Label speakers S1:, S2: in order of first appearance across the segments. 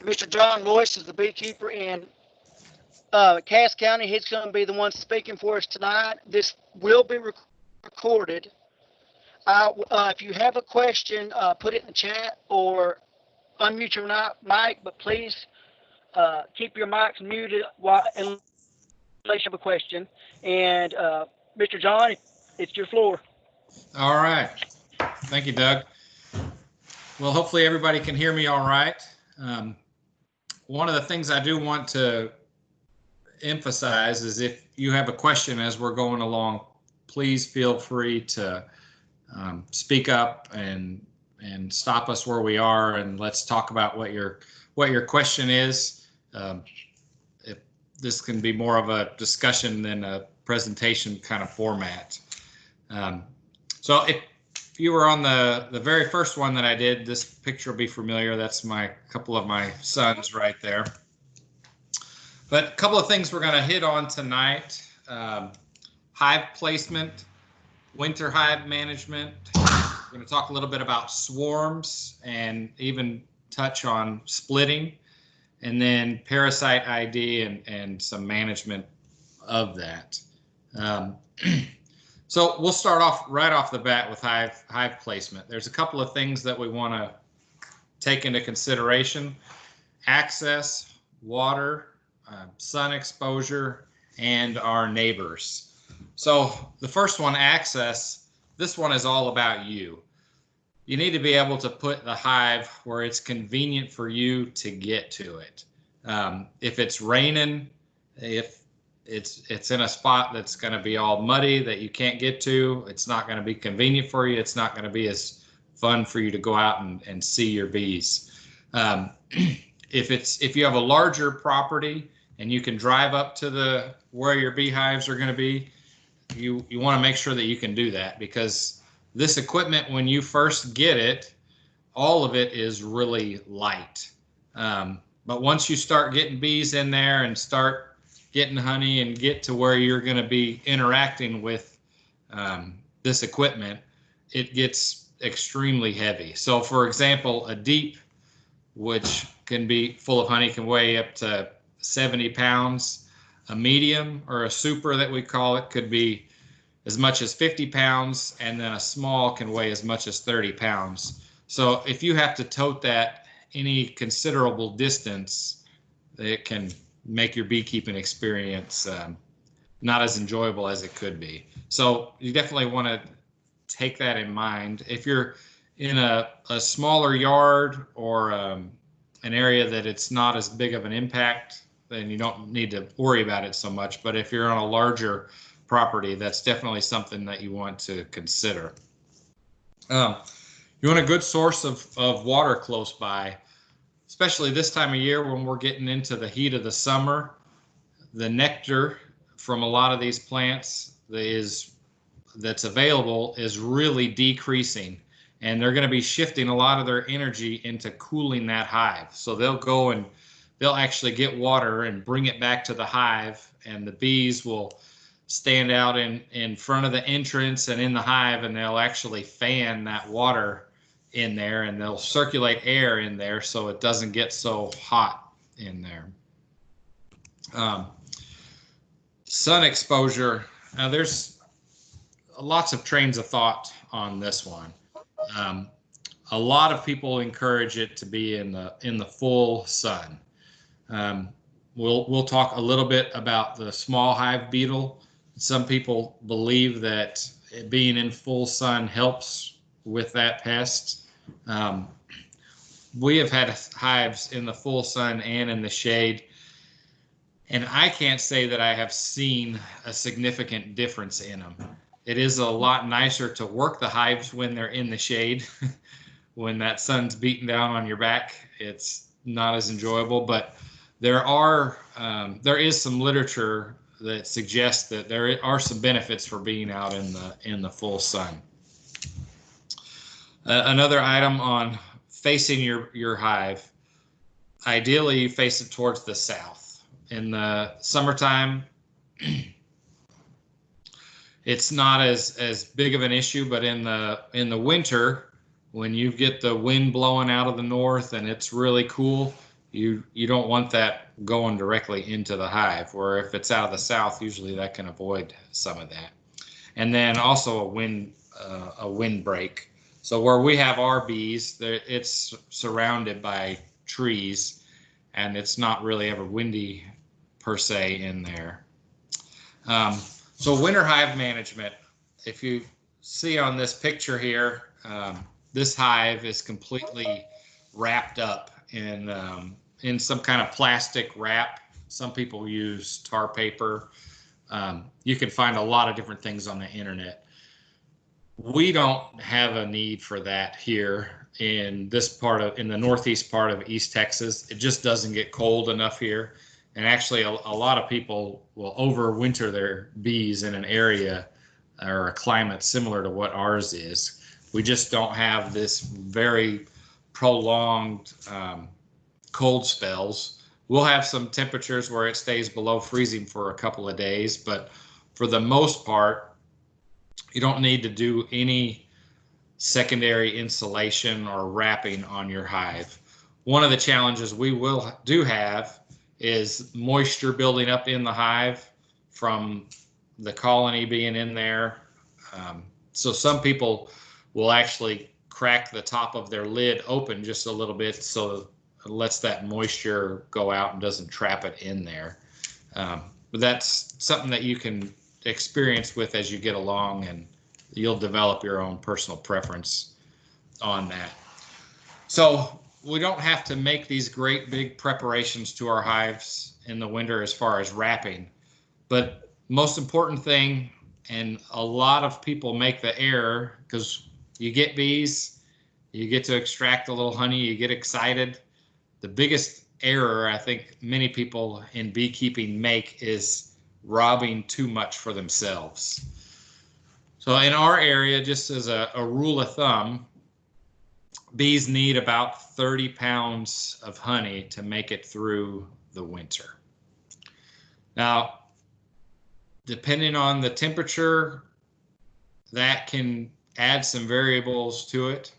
S1: Mr. John Royce is the beekeeper in Cass County. He's going to be the one speaking for us tonight. This will be recorded. If you have a question, put it in the chat or unmute your mic, but please keep your mics muted unless you have a question. And Mr. John, it's your floor.
S2: All right. Thank you, Doug. Well, hopefully everybody can hear me all right. One of the things I do want to emphasize is if you have a question as we're going along, please feel free to speak up and stop us where we are, and let's talk about what your question is. If this can be more of a discussion than a presentation kind of format. So if you were on the very first one that I did, this picture will be familiar. That's a couple of my sons right there. But a couple of things we're going to hit on tonight: hive placement, winter hive management. We're going to talk a little bit about swarms and even touch on splitting, and then parasite ID and some management of that. So we'll start off right off the bat with hive placement. There's a couple of things that we want to take into consideration: access, water, sun exposure, and our neighbors. So the first one, access, this one is all about you. You need to be able to put the hive where it's convenient for you to get to it. If it's raining, if it's in a spot that's going to be all muddy that you can't get to, it's not going to be convenient for you. It's not going to be as fun for you to go out and see your bees. If you have a larger property and you can drive up to where your beehives are going to be, you want to make sure that you can do that, because this equipment, when you first get it, all of it is really light. But once you start getting bees in there and start getting honey and get to where you're going to be interacting with this equipment, it gets extremely heavy. So for example, a deep, which can be full of honey, can weigh up to 70 pounds. A medium, or a super that we call it, could be as much as 50 pounds, and then a small can weigh as much as 30 pounds. So if you have to tote that any considerable distance, it can make your beekeeping experience not as enjoyable as it could be. So you definitely want to take that in mind. If you're in a smaller yard or an area that it's not as big of an impact, then you don't need to worry about it so much. But if you're on a larger property, that's definitely something that you want to consider. You want a good source of water close by, especially this time of year when we're getting into the heat of the summer. The nectar from a lot of these plants that's available is really decreasing, and they're going to be shifting a lot of their energy into cooling that hive. So they'll go and they'll actually get water and bring it back to the hive, and the bees will stand out in front of the entrance and in the hive, and they'll actually fan that water in there, and they'll circulate air in there so it doesn't get so hot in there. Sun exposure. Now there's lots of trains of thought on this one. A lot of people encourage it to be in the full sun. We'll talk a little bit about the small hive beetle. Some people believe that being in full sun helps with that pest. We have had hives in the full sun and in the shade, and I can't say that I have seen a significant difference in them. It is a lot nicer to work the hives when they're in the shade. When that sun's beating down on your back, it's not as enjoyable, but there is some literature that suggests that there are some benefits for being out in the full sun. Another item on facing your hive: ideally you face it towards the south. In the summertime, it's not as big of an issue, but in the winter, when you get the wind blowing out of the north and it's really cool, you don't want that going directly into the hive, where if it's out of the south, usually that can avoid some of that. And then also a wind break. So where we have our bees, it's surrounded by trees, and it's not really ever windy per se in there. So winter hive management, if you see on this picture here, this hive is completely wrapped up in some kind of plastic wrap. Some people use tar paper. You can find a lot of different things on the internet. We don't have a need for that here in the northeast part of East Texas. It just doesn't get cold enough here. And actually, a lot of people will overwinter their bees in an area or a climate similar to what ours is. We just don't have this very prolonged cold spells. We'll have some temperatures where it stays below freezing for a couple of days, but for the most part, you don't need to do any secondary insulation or wrapping on your hive. One of the challenges we do have is moisture building up in the hive from the colony being in there. So some people will actually crack the top of their lid open just a little bit so it lets that moisture go out and doesn't trap it in there. But that's something that you can experience with as you get along, and you'll develop your own personal preference on that. So we don't have to make these great big preparations to our hives in the winter as far as wrapping. But most important thing, and a lot of people make the error, because you get bees, you get to extract a little honey, you get excited. The biggest error I think many people in beekeeping make is robbing too much for themselves. So in our area, just as a rule of thumb, bees need about 30 pounds of honey to make it through the winter. Now, depending on the temperature, that can add some variables to it.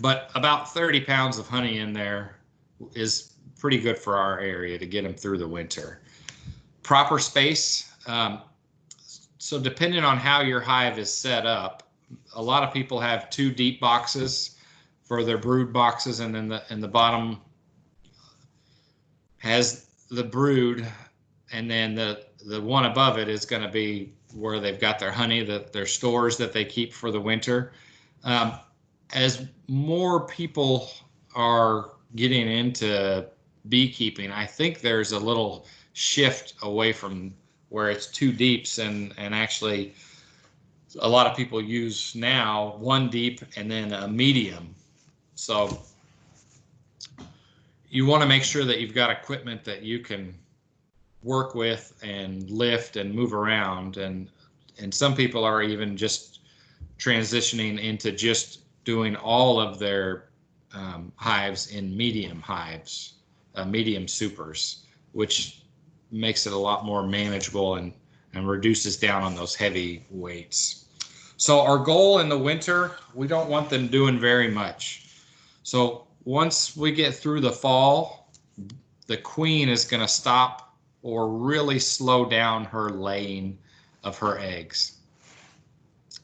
S2: But about 30 pounds of honey in there is pretty good for our area to get them through the winter. Proper space. So depending on how your hive is set up, a lot of people have 2 deep boxes for their brood boxes, and then the bottom has the brood, and then the one above it is going to be where they've got their honey, their stores that they keep for the winter. As more people are getting into beekeeping, I think there's a little shift away from where it's 2 deeps, and actually a lot of people use now 1 deep and then a medium. So you want to make sure that you've got equipment that you can work with and lift and move around, and some people are even just transitioning into just doing all of their hives in medium hives, medium supers, which makes it a lot more manageable and reduces down on those heavy weights. So our goal in the winter, we don't want them doing very much. So once we get through the fall, the queen is going to stop or really slow down her laying of her eggs.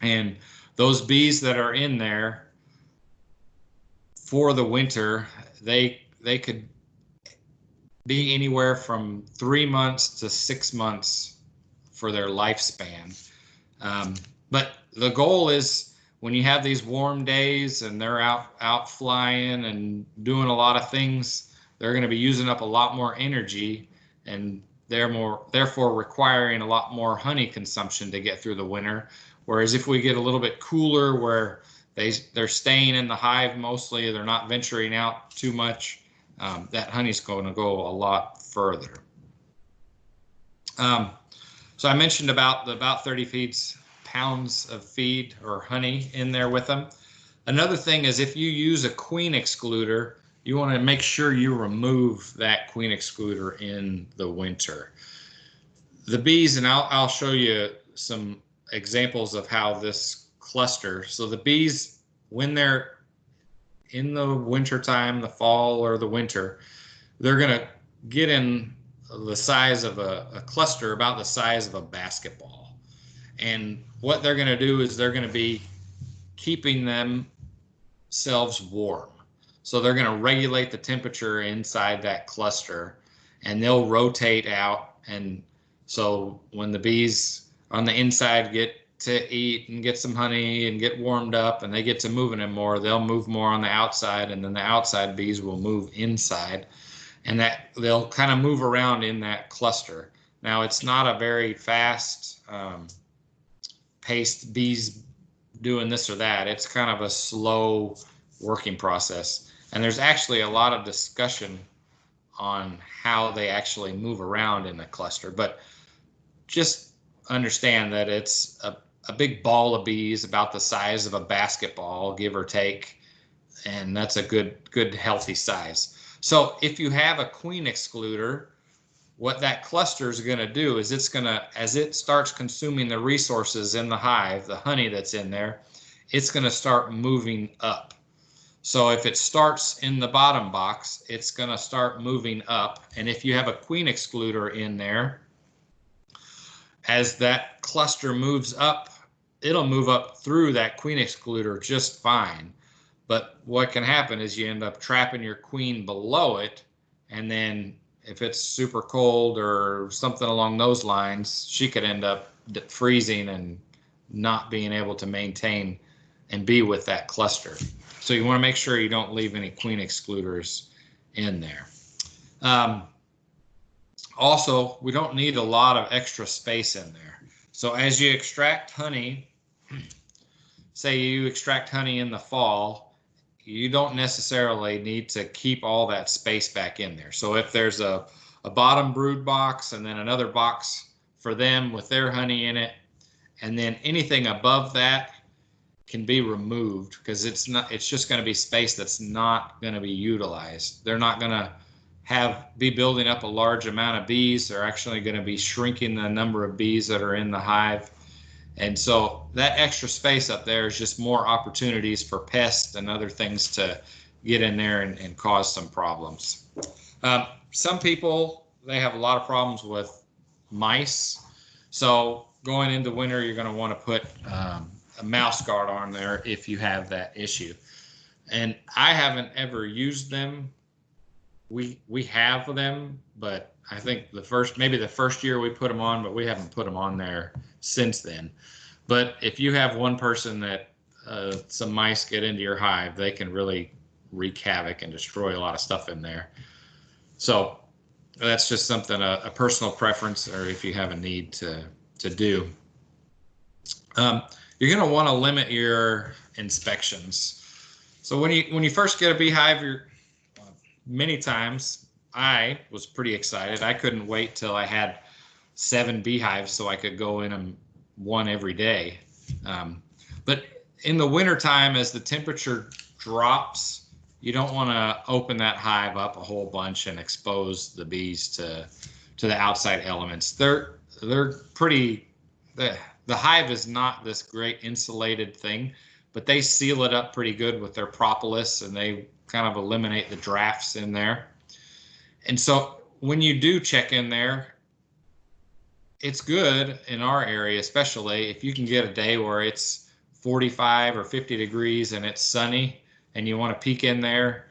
S2: And those bees that are in there for the winter, they could be anywhere from 3 months to 6 months for their lifespan. But the goal is, when you have these warm days and they're out flying and doing a lot of things, they're going to be using up a lot more energy, and therefore requiring a lot more honey consumption to get through the winter. Whereas if we get a little bit cooler, where they're staying in the hive mostly, they're not venturing out too much, that honey's going to go a lot further. So I mentioned about 30 pounds of feed or honey in there with them. Another thing is, if you use a queen excluder, you want to make sure you remove that queen excluder in the winter. The bees, and I'll show you some examples of how this cluster. So the bees, when they're in the winter time, the fall or the winter, they're going to get in the size of a cluster about the size of a basketball. And what they're going to do is they're going to be keeping themselves warm. So they're going to regulate the temperature inside that cluster, and they'll rotate out. And so when the bees on the inside get to eat and get some honey and get warmed up and they get to moving them more, they'll move more on the outside, and then the outside bees will move inside, and that they'll kind of move around in that cluster. Now, it's not a very fast paced bees doing this or that. It's kind of a slow working process. And there's actually a lot of discussion on how they actually move around in the cluster. But just understand that it's a big ball of bees about the size of a basketball, give or take. And that's a good healthy size. So if you have a queen excluder, what that cluster is going to do is it's going to, as it starts consuming the resources in the hive, the honey that's in there, it's going to start moving up. So if it starts in the bottom box, it's going to start moving up. And if you have a queen excluder in there, as that cluster moves up, it'll move up through that queen excluder just fine. But what can happen is you end up trapping your queen below it, and then if it's super cold or something along those lines, she could end up freezing and not being able to maintain and be with that cluster. So you want to make sure you don't leave any queen excluders in there. Also, we don't need a lot of extra space in there. So as you extract honey, say you extract honey in the fall, you don't necessarily need to keep all that space back in there. So if there's a bottom brood box and then another box for them with their honey in it, and then anything above that can be removed, because it's just going to be space that's not going to be utilized. They're not going to be building up a large amount of bees. They're actually going to be shrinking the number of bees that are in the hive. And so that extra space up there is just more opportunities for pests and other things to get in there and cause some problems. Some people, they have a lot of problems with mice. So going into winter, you're going to want to put a mouse guard on there if you have that issue. And I haven't ever used them. We have them, but I think maybe the first year we put them on, but we haven't put them on there since then. But if you have one person that some mice get into your hive, they can really wreak havoc and destroy a lot of stuff in there. So that's just something, a personal preference, or if you have a need to do. You're going to want to limit your inspections. So when you first get a beehive, many times I was pretty excited. I couldn't wait till I had 7 beehives so I could go in them one every day. But in the wintertime, as the temperature drops, you don't want to open that hive up a whole bunch and expose the bees to the outside elements. They're pretty, the hive is not this great insulated thing, but they seal it up pretty good with their propolis, and they kind of eliminate the drafts in there. And so when you do check in there, it's good in our area, especially if you can get a day where it's 45 or 50 degrees and it's sunny, and you want to peek in there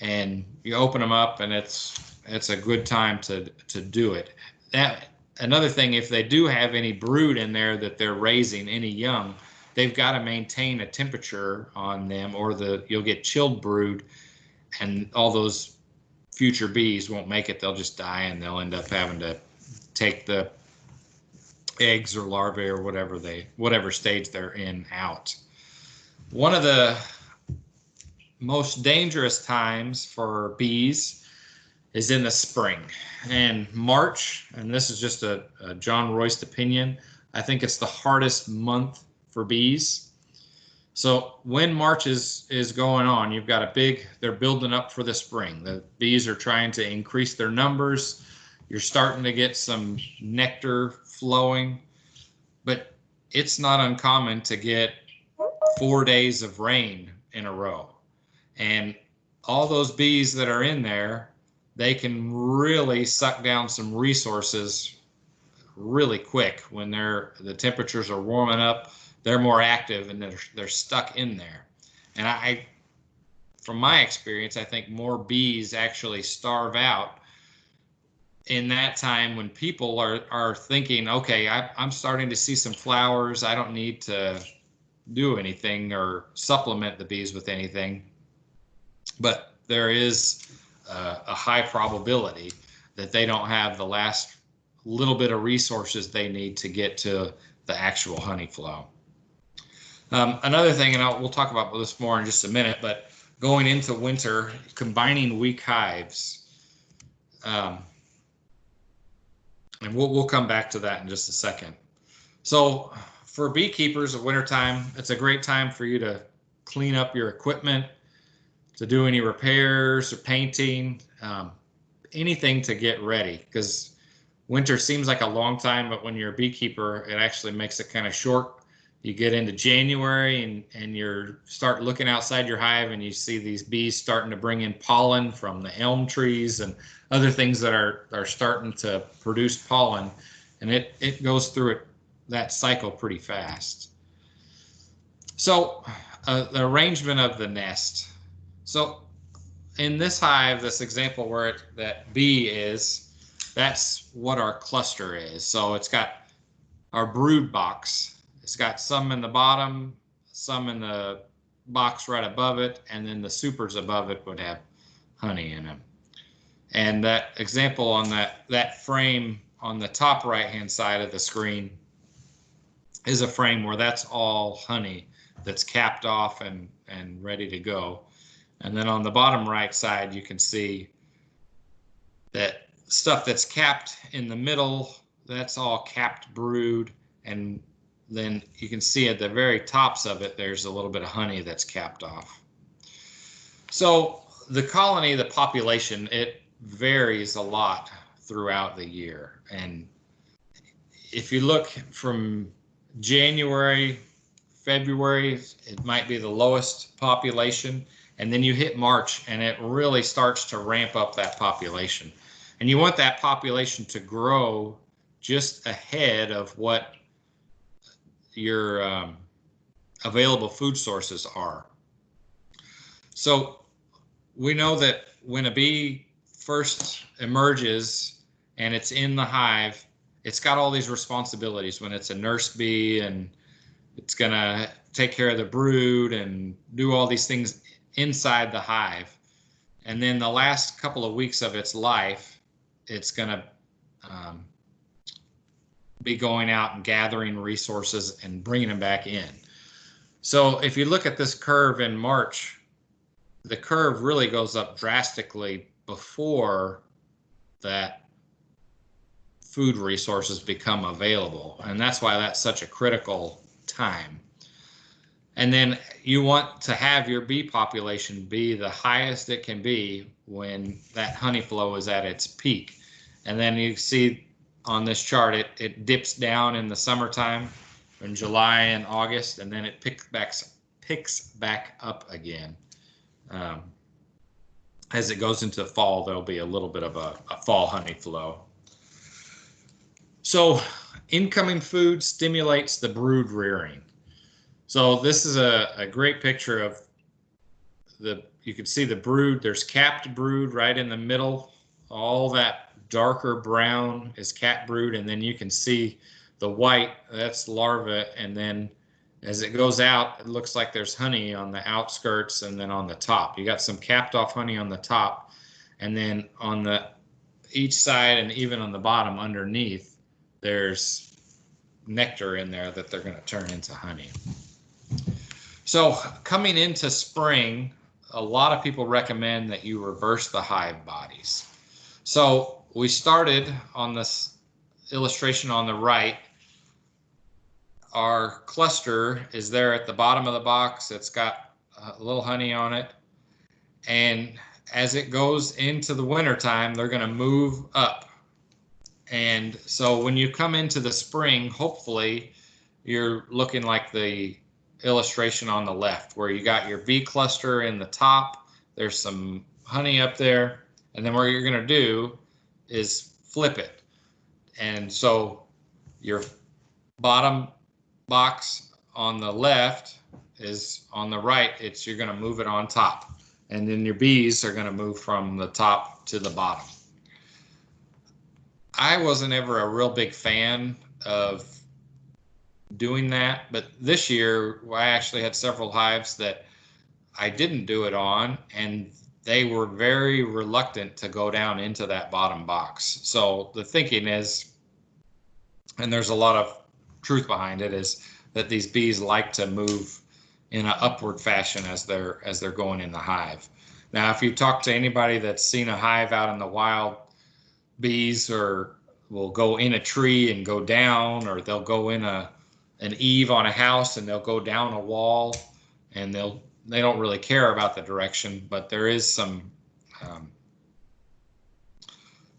S2: and you open them up, and it's a good time to do it. Another thing, if they do have any brood in there that they're raising, any young, they've got to maintain a temperature on them, or you'll get chilled brood, and all those future bees won't make it. They'll just die, and they'll end up having to take the eggs or larvae or whatever stage they're in out. One of the most dangerous times for bees is in the spring and March, and this is just a John Royce opinion. I think it's the hardest month for bees. So when March is going on, you've got they're building up for the spring. The bees are trying to increase their numbers. You're starting to get some nectar flowing, but it's not uncommon to get 4 days of rain in a row. And all those bees that are in there, they can really suck down some resources really quick when the temperatures are warming up. They're more active and they're stuck in there. And I from my experience, I think more bees actually starve out in that time when people are thinking, okay, I'm starting to see some flowers. I don't need to do anything or supplement the bees with anything. But there is a high probability that they don't have the last little bit of resources they need to get to the actual honey flow. Another thing, and we'll talk about this more in just a minute, but going into winter, combining weak hives. And we'll come back to that in just a second. So for beekeepers at wintertime, it's a great time for you to clean up your equipment, to do any repairs or painting, anything to get ready, because winter seems like a long time, but when you're a beekeeper, it actually makes it kind of short. You get into January and you're start looking outside your hive and you see these bees starting to bring in pollen from the elm trees and other things that are starting to produce pollen, and it goes through that cycle pretty fast. So the arrangement of the nest. So in this hive, this example where that bee is, that's what our cluster is. So it's got our brood box. It's got some in the bottom, some in the box right above it, and then the supers above it would have honey in them. And that example on that frame on the top right-hand side of the screen is a frame where that's all honey that's capped off and ready to go. And then on the bottom right side, you can see that stuff that's capped in the middle, that's all capped brood. And then you can see at the very tops of it, there's a little bit of honey that's capped off. So the colony, the population, it varies a lot throughout the year. And if you look from January, February, it might be the lowest population. And then you hit March and it really starts to ramp up that population. And you want that population to grow just ahead of what your available food sources are. So we know that when a bee first emerges and it's in the hive, it's got all these responsibilities when it's a nurse bee, and it's gonna take care of the brood and do all these things inside the hive. And then the last couple of weeks of its life, it's gonna be going out and gathering resources and bringing them back in. So if you look at this curve in March, the curve really goes up drastically before that food resources become available. And that's why that's such a critical time. And then you want to have your bee population be the highest it can be when that honey flow is at its peak. And then you see on this chart, it dips down in the summertime in July and August, and then it picks back up again. As it goes into fall, there'll be a little bit of a fall honey flow. So incoming food stimulates the brood rearing. So this is a great picture of you can see the brood. There's capped brood right in the middle. All that darker brown is capped brood, and then you can see the white, that's larvae, and then as it goes out, it looks like there's honey on the outskirts and then on the top. You got some capped off honey on the top, and then on each side and even on the bottom underneath, there's nectar in there that they're going to turn into honey. So coming into spring, a lot of people recommend that you reverse the hive bodies. So we started on this illustration on the right. Our cluster is there at the bottom of the box. It's got a little honey on it. And as it goes into the winter time, they're going to move up. And so when you come into the spring, hopefully you're looking like the illustration on the left, where you got your bee cluster in the top, there's some honey up there, and then what you're going to do is flip it. And so your bottom box on the left is on the right. You're going to move it on top, and then your bees are going to move from the top to the bottom. I wasn't ever a real big fan of doing that, but this year I actually had several hives that I didn't do it on, and they were very reluctant to go down into that bottom box. So the thinking is, and there's a lot of truth behind it, is that these bees like to move in an upward fashion as they're going in the hive. Now, if you talk to anybody that's seen a hive out in the wild, bees will go in a tree and go down, or they'll go in an eave on a house and they'll go down a wall, and they don't really care about the direction, but there is some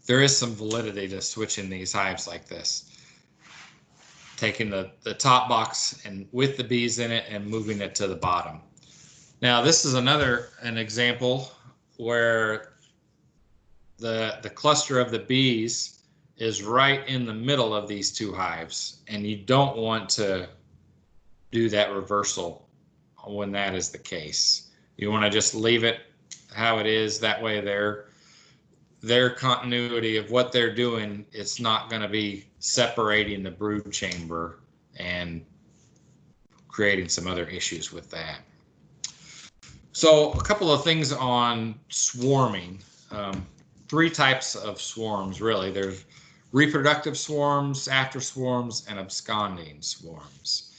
S2: validity to switching these hives like this, taking the top box and with the bees in it and moving it to the bottom. Now, this is an example where the cluster of the bees is right in the middle of these two hives, and you don't want to do that reversal when that is the case. You want to just leave it how it is. That way their continuity of what they're doing, it's not going to be separating the brood chamber and creating some other issues with that. So a couple of things on swarming. 3 types of swarms, really. There's reproductive swarms, after swarms, and absconding swarms.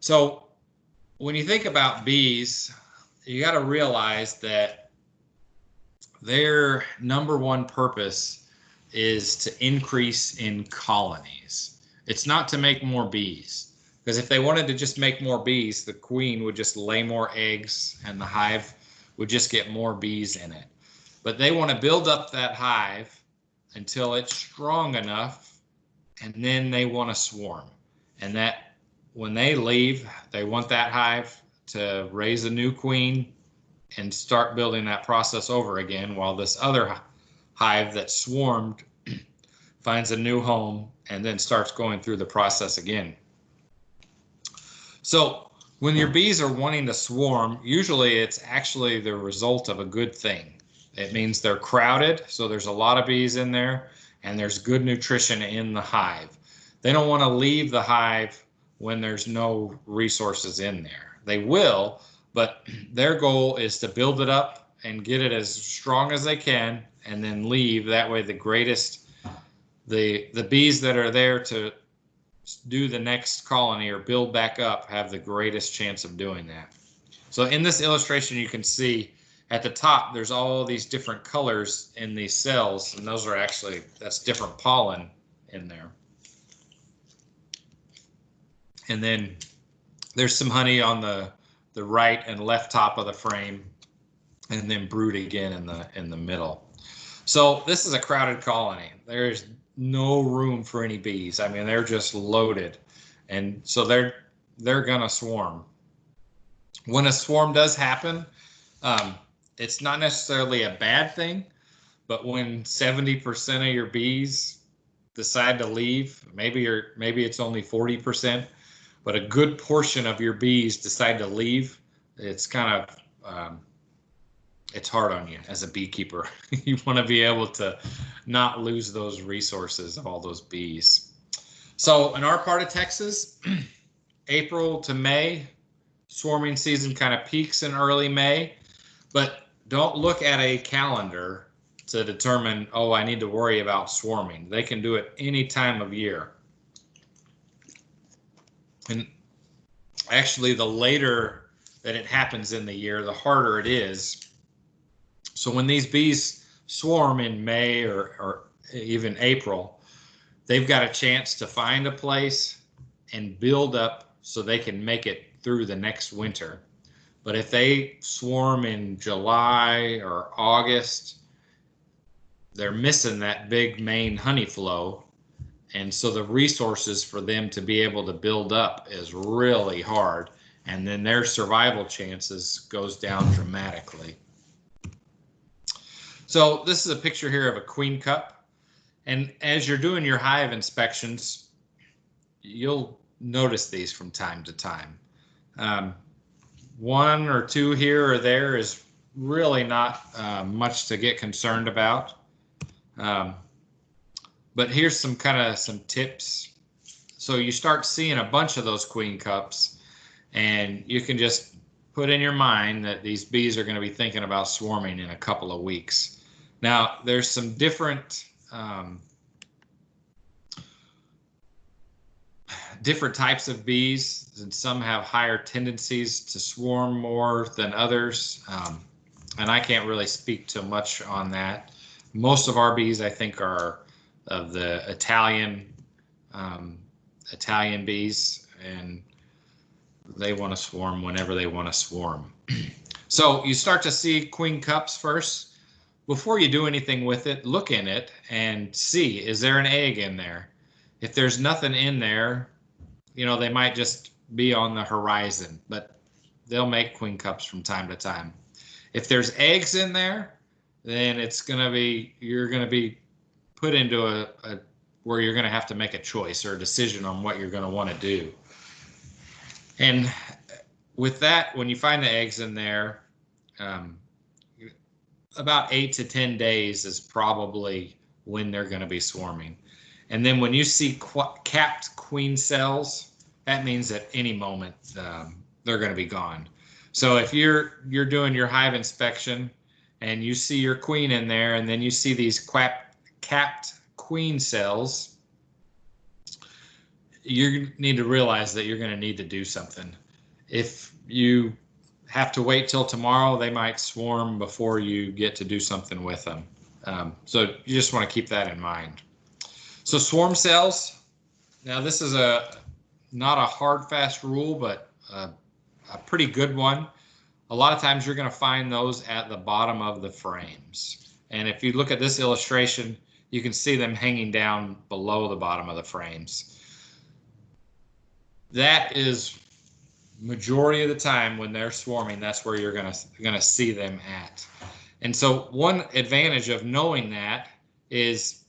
S2: So when you think about bees, you got to realize that their number one purpose is to increase in colonies. It's not to make more bees, because if they wanted to just make more bees, the queen would just lay more eggs and the hive would just get more bees in it. But they want to build up that hive until it's strong enough, and then they want to swarm. And that when they leave, they want that hive to raise a new queen and start building that process over again, while this other hive that swarmed finds a new home and then starts going through the process again. So when your bees are wanting to swarm, usually it's actually the result of a good thing. It means they're crowded, so there's a lot of bees in there, and there's good nutrition in the hive. They don't want to leave the hive when there's no resources in there. They will, but their goal is to build it up and get it as strong as they can, and then leave. That way the bees that are there to do the next colony or build back up have the greatest chance of doing that. So in this illustration, you can see at the top, there's all these different colors in these cells, and those are actually, that's different pollen in there. And then there's some honey on the right and left top of the frame, and then brood again in the middle. So this is a crowded colony. There's no room for any bees. I mean, they're just loaded, and so they're gonna swarm. When a swarm does happen, it's not necessarily a bad thing, but when 70% of your bees decide to leave, maybe it's only 40%, but a good portion of your bees decide to leave, it's kind of it's hard on you as a beekeeper. You want to be able to not lose those resources of all those bees. So in our part of Texas, April to May, swarming season kind of peaks in early May, but don't look at a calendar to determine, oh, I need to worry about swarming. They can do it any time of year. And actually, the later that it happens in the year, the harder it is. So when these bees swarm in May or even April, they've got a chance to find a place and build up so they can make it through the next winter. But if they swarm in July or August, they're missing that big main honey flow. And so the resources for them to be able to build up is really hard. And then their survival chances goes down dramatically. So this is a picture here of a queen cup. And as you're doing your hive inspections, you'll notice these from time to time. One or two here or there is really not much to get concerned about. But here's some tips. So you start seeing a bunch of those queen cups, and you can just put in your mind that these bees are going to be thinking about swarming in a couple of weeks. Now, there's some different types of bees, and some have higher tendencies to swarm more than others. And I can't really speak too much on that. Most of our bees, I think, are of the Italian bees, and they want to swarm whenever they want to swarm. So you start to see queen cups first. Before you do anything with it, look in it and see, is there an egg in there? If there's nothing in there, they might just be on the horizon, but they'll make queen cups from time to time. If there's eggs in there, then you're going to be put into where you're going to have to make a choice or a decision on what you're going to want to do. And with that, when you find the eggs in there, about 8 to 10 days is probably when they're going to be swarming. And then when you see capped queen cells, that means at any moment they're going to be gone. So if you're doing your hive inspection and you see your queen in there, and then you see these capped queen cells, you need to realize that you're going to need to do something. If you have to wait till tomorrow, they might swarm before you get to do something with them. So you just want to keep that in mind. So swarm cells, now this is not a hard, fast rule, but a pretty good one. A lot of times you're going to find those at the bottom of the frames. And if you look at this illustration, you can see them hanging down below the bottom of the frames. That is majority of the time when they're swarming, that's where you're gonna see them at. And so one advantage of knowing that is,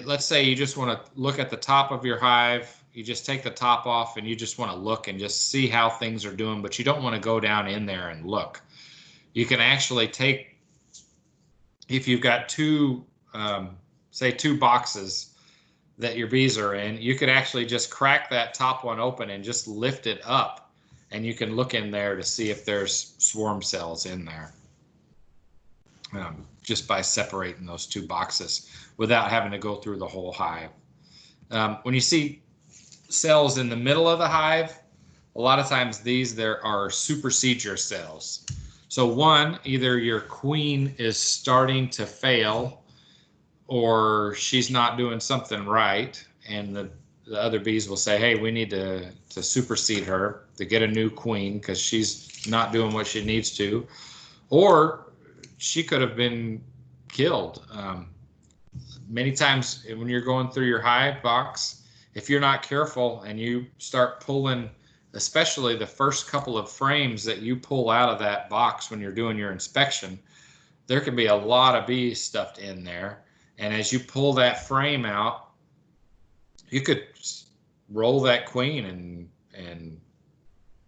S2: let's say you just want to look at the top of your hive, you just take the top off and you just want to look and just see how things are doing, but you don't want to go down in there and look. You can actually take, if you've got two boxes that your bees are in, you could actually just crack that top one open and just lift it up, and you can look in there to see if there's swarm cells in there, just by separating those two boxes without having to go through the whole hive. When you see cells in the middle of the hive, a lot of times there are supersedure cells. So one, either your queen is starting to fail, or she's not doing something right, and the other bees will say, hey, we need to supersede her to get a new queen because she's not doing what she needs to. Or she could have been killed. Many times when you're going through your hive box, if you're not careful and you start pulling, especially the first couple of frames that you pull out of that box when you're doing your inspection, there can be a lot of bees stuffed in there. And as you pull that frame out, you could roll that queen and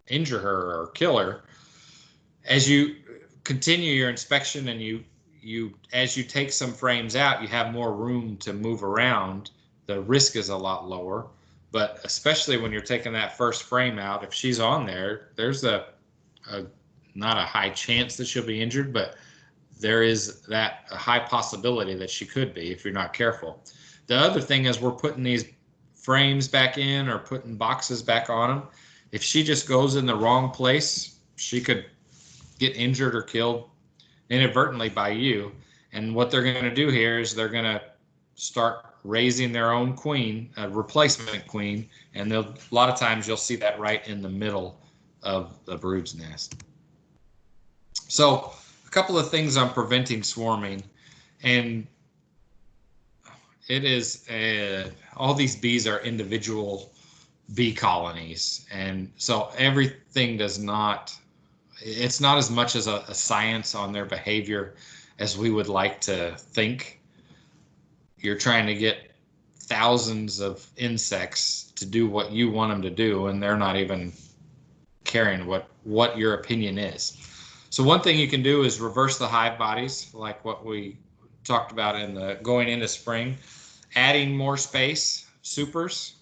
S2: injure her or kill her. As you continue your inspection and as you take some frames out, you have more room to move around. The risk is a lot lower, but especially when you're taking that first frame out, if she's on there, there's not a high chance that she'll be injured, but there is a high possibility that she could be if you're not careful. The other thing is we're putting these frames back in or putting boxes back on them. If she just goes in the wrong place, she could get injured or killed inadvertently by you. And what they're going to do here is they're going to start raising their own queen, a replacement queen, and a lot of times you'll see that right in the middle of the brood's nest. So a couple of things on preventing swarming, and it is all these bees are individual bee colonies, and so everything it's not as much as a science on their behavior as we would like to think. You're trying to get thousands of insects to do what you want them to do, and they're not even caring what your opinion is. So one thing you can do is reverse the hive bodies, like what we talked about in the going into spring. Adding more space, supers.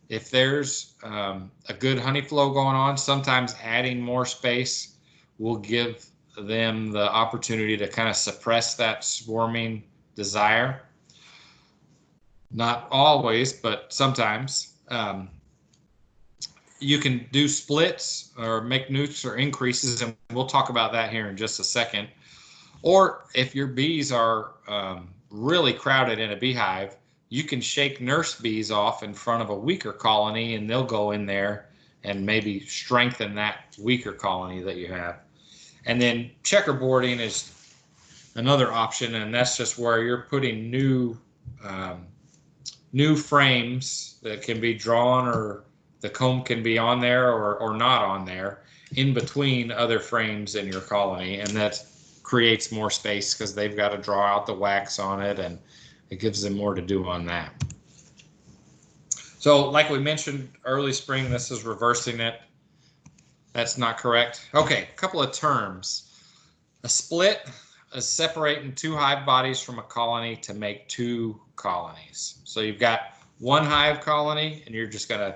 S2: If there's a good honey flow going on, sometimes adding more space will give them the opportunity to kind of suppress that swarming desire. Not always, but sometimes. You can do splits or make nukes or increases, and we'll talk about that here in just a second. Or if your bees are really crowded in a beehive, you can shake nurse bees off in front of a weaker colony, and they'll go in there and maybe strengthen that weaker colony that you have. And then checkerboarding is another option, and that's just where you're putting new frames that can be drawn, or the comb can be on there or not on there, in between other frames in your colony, and that creates more space because they've got to draw out the wax on it, and it gives them more to do on that. So like we mentioned, early spring, this is reversing it. That's not correct. Okay, a couple of terms. A split is separating two hive bodies from a colony to make two colonies. So you've got one hive colony, and you're just going to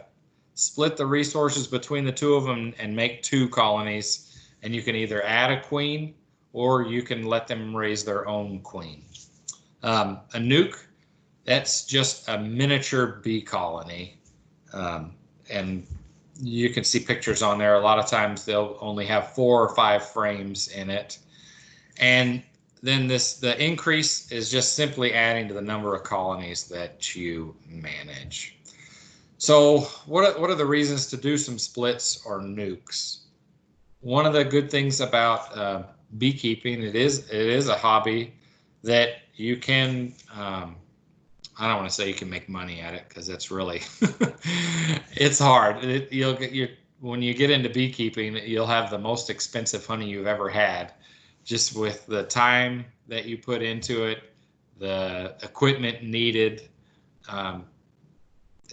S2: split the resources between the two of them and make two colonies. And you can either add a queen, or you can let them raise their own queen. A nuke, that's just a miniature bee colony. And you can see pictures on there. A lot of times they'll only have 4 or 5 frames in it. And then the increase is just simply adding to the number of colonies that you manage. So what are the reasons to do some splits or nukes? One of the good things about beekeeping, it is a hobby that you can, I don't want to say you can make money at it, because it's really, it's hard. When you get into beekeeping, you'll have the most expensive honey you've ever had, just with the time that you put into it, the equipment needed.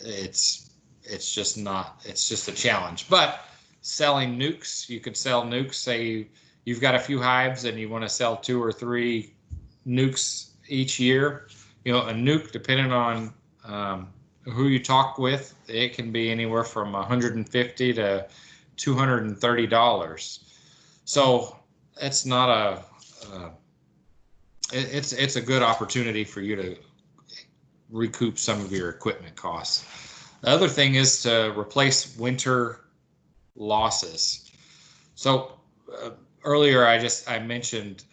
S2: It's just a challenge. But selling nukes, you could sell nukes. Say you've got a few hives and you want to sell 2 or 3 nukes each year. You know, a nuke, depending on who you talk with, it can be anywhere from $150 to $230. So it's not it's a good opportunity for you to recoup some of your equipment costs. The other thing is to replace winter losses. So earlier I mentioned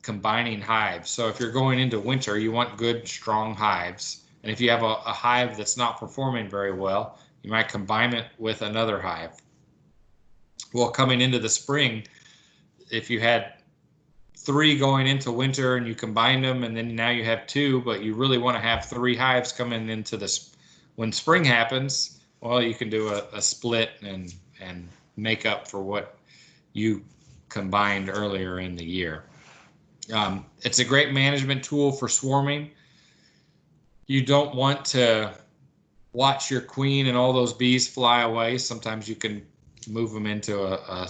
S2: combining hives. So if you're going into winter, you want good, strong hives. And if you have a hive that's not performing very well, you might combine it with another hive. Well, coming into the spring, if you had 3 going into winter and you combined them, and then now you have 2, but you really want to have 3 hives coming into this when spring happens, well, you can do a split and make up for what you combined earlier in the year. It's a great management tool for swarming. You don't want to watch your queen and all those bees fly away. Sometimes you can move them into a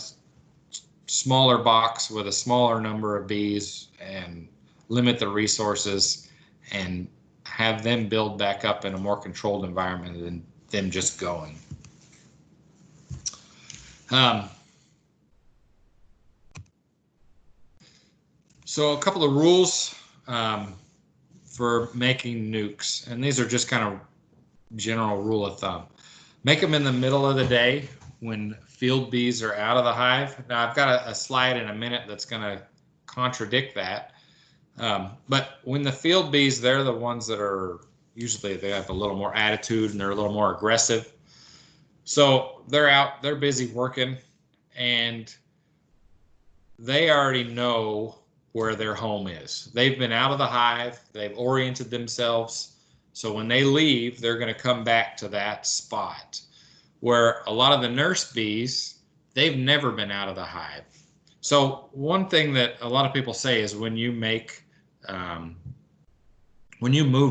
S2: smaller box with a smaller number of bees and limit the resources and have them build back up in a more controlled environment than them just going. So a couple of rules for making nukes, and these are just kind of general rule of thumb. Make them in the middle of the day when field bees are out of the hive. Now I've got a slide in a minute that's going to contradict that. But when the field bees, they're the ones that are usually, they have a little more attitude and they're a little more aggressive. So they're out, they're busy working, and they already know where their home is. They've been out of the hive, they've oriented themselves. So when they leave, they're going to come back to that spot. Where a lot of the nurse bees, they've never been out of the hive. So one thing that a lot of people say is when you move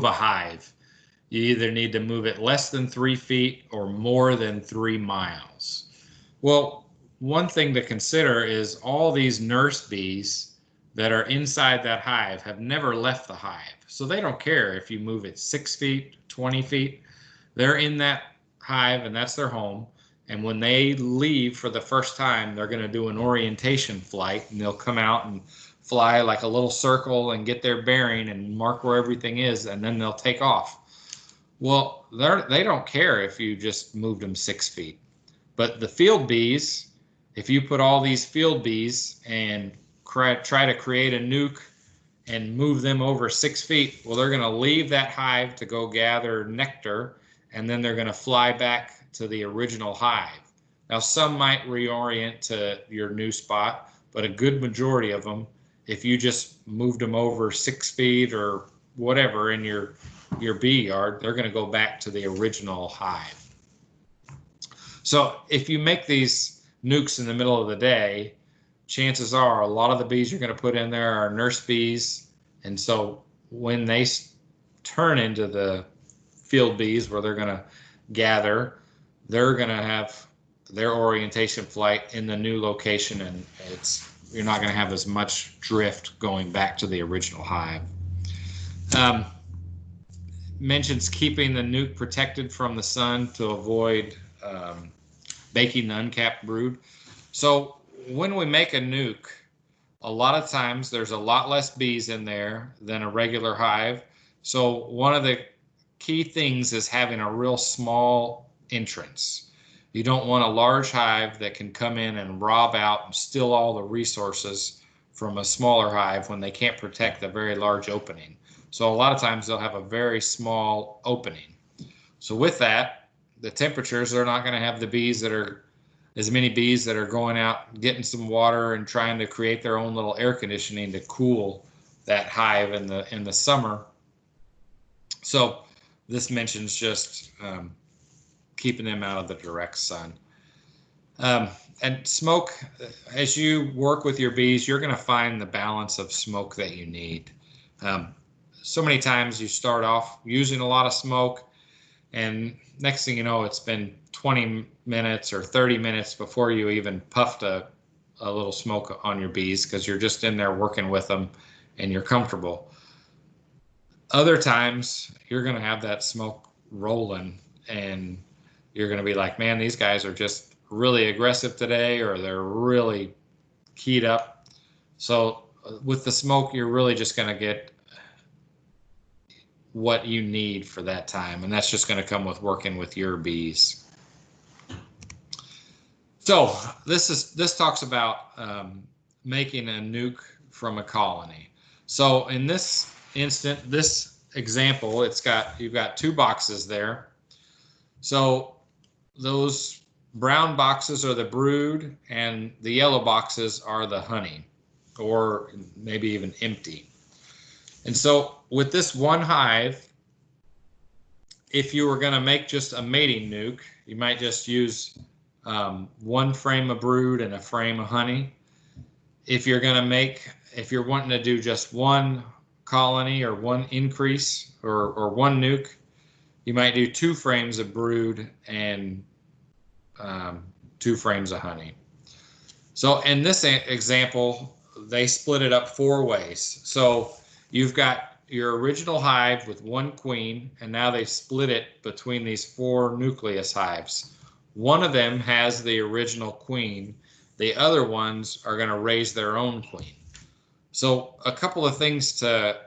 S2: a hive, you either need to move it less than 3 feet or more than 3 miles. Well, one thing to consider is all these nurse bees that are inside that hive have never left the hive. So they don't care if you move it 6 feet, 20 feet. They're in that hive and that's their home. And when they leave for the first time, they're going to do an orientation flight, and they'll come out and fly like a little circle and get their bearing and mark where everything is, and then they'll take off. Well, they don't care if you just moved them 6 feet. But the field bees, if you put all these field bees and try to create a nuke and move them over 6 feet, well, they're going to leave that hive to go gather nectar, and then they're going to fly back to the original hive. Now, some might reorient to your new spot, but a good majority of them, if you just moved them over 6 feet or whatever in your bee yard, they're going to go back to the original hive. So if you make these nukes in the middle of the day, chances are a lot of the bees you're going to put in there are nurse bees. And so when they turn into the field bees where they're going to gather, they're going to have their orientation flight in the new location, and you're not going to have as much drift going back to the original hive. Mentions keeping the nuke protected from the sun to avoid baking the uncapped brood. So when we make a nuke, a lot of times there's a lot less bees in there than a regular hive. So one of the key things is having a real small entrance. You don't want a large hive that can come in and rob out and steal all the resources from a smaller hive when they can't protect the very large opening. So a lot of times they'll have a very small opening. So with that, the temperatures, they're not going to have the bees that are, as many bees that are going out, getting some water and trying to create their own little air conditioning to cool that hive in the summer. So this mentions just keeping them out of the direct sun. And smoke, as you work with your bees, you're going to find the balance of smoke that you need. So many times you start off using a lot of smoke, and next thing you know, it's been 20 minutes or 30 minutes before you even puffed a little smoke on your bees, because you're just in there working with them and you're comfortable. Other times you're going to have that smoke rolling, and you're going to be like, man, these guys are just really aggressive today, or they're really keyed up. So with the smoke, you're really just going to get what you need for that time, and that's just going to come with working with your bees. So this talks about making a nuke from a colony. So in this example, you've got 2 boxes there. So those brown boxes are the brood, and the yellow boxes are the honey, or maybe even empty. And so with this one hive, if you were going to make just a mating nuke, you might just use 1 frame of brood and a frame of honey. If you're wanting to do just 1 colony or 1 increase or 1 nuke, you might do 2 frames of brood and 2 frames of honey. So in this example, they split it up 4 ways. So you've got your original hive with 1 queen, and now they split it between these 4 nucleus hives. One of them has the original queen. The other ones are going to raise their own queen. So a couple of things to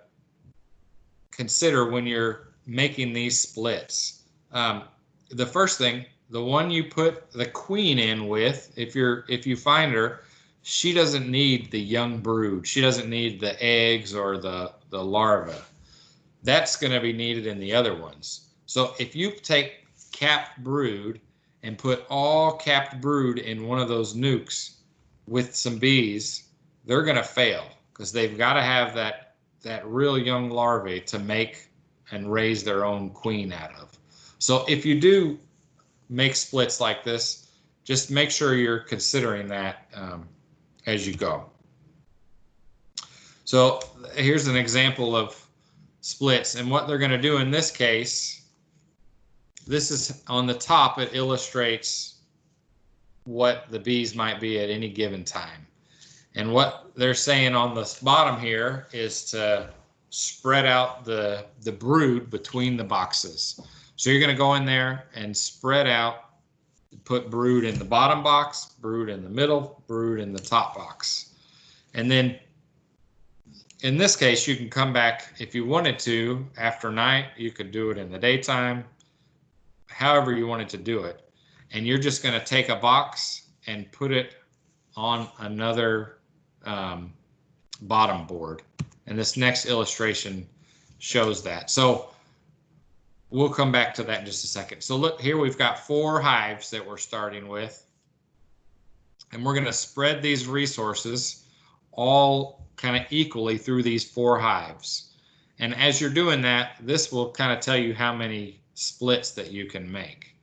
S2: consider when you're making these splits. The first thing, the one you put the queen in with, if you find her, she doesn't need the young brood. She doesn't need the eggs or the larva. That's going to be needed in the other ones. So if you take capped brood and put all capped brood in one of those nukes with some bees, they're going to fail, because they've got to have that real young larvae to make and raise their own queen out of. So if you do make splits like this, just make sure you're considering that as you go. So here's an example of splits, and what they're going to do in this case, this is on the top, it illustrates what the bees might be at any given time. And what they're saying on the bottom here is to spread out the brood between the boxes. So you're going to go in there and spread out, put brood in the bottom box, brood in the middle, brood in the top box. And then in this case, you can come back if you wanted to after night. You could do it in the daytime, however you wanted to do it. And you're just going to take a box and put it on another bottom board. And this next illustration shows that. So we'll come back to that in just a second. So look here, we've got 4 hives that we're starting with. And we're going to spread these resources all kind of equally through these 4 hives. And as you're doing that, this will kind of tell you how many splits that you can make.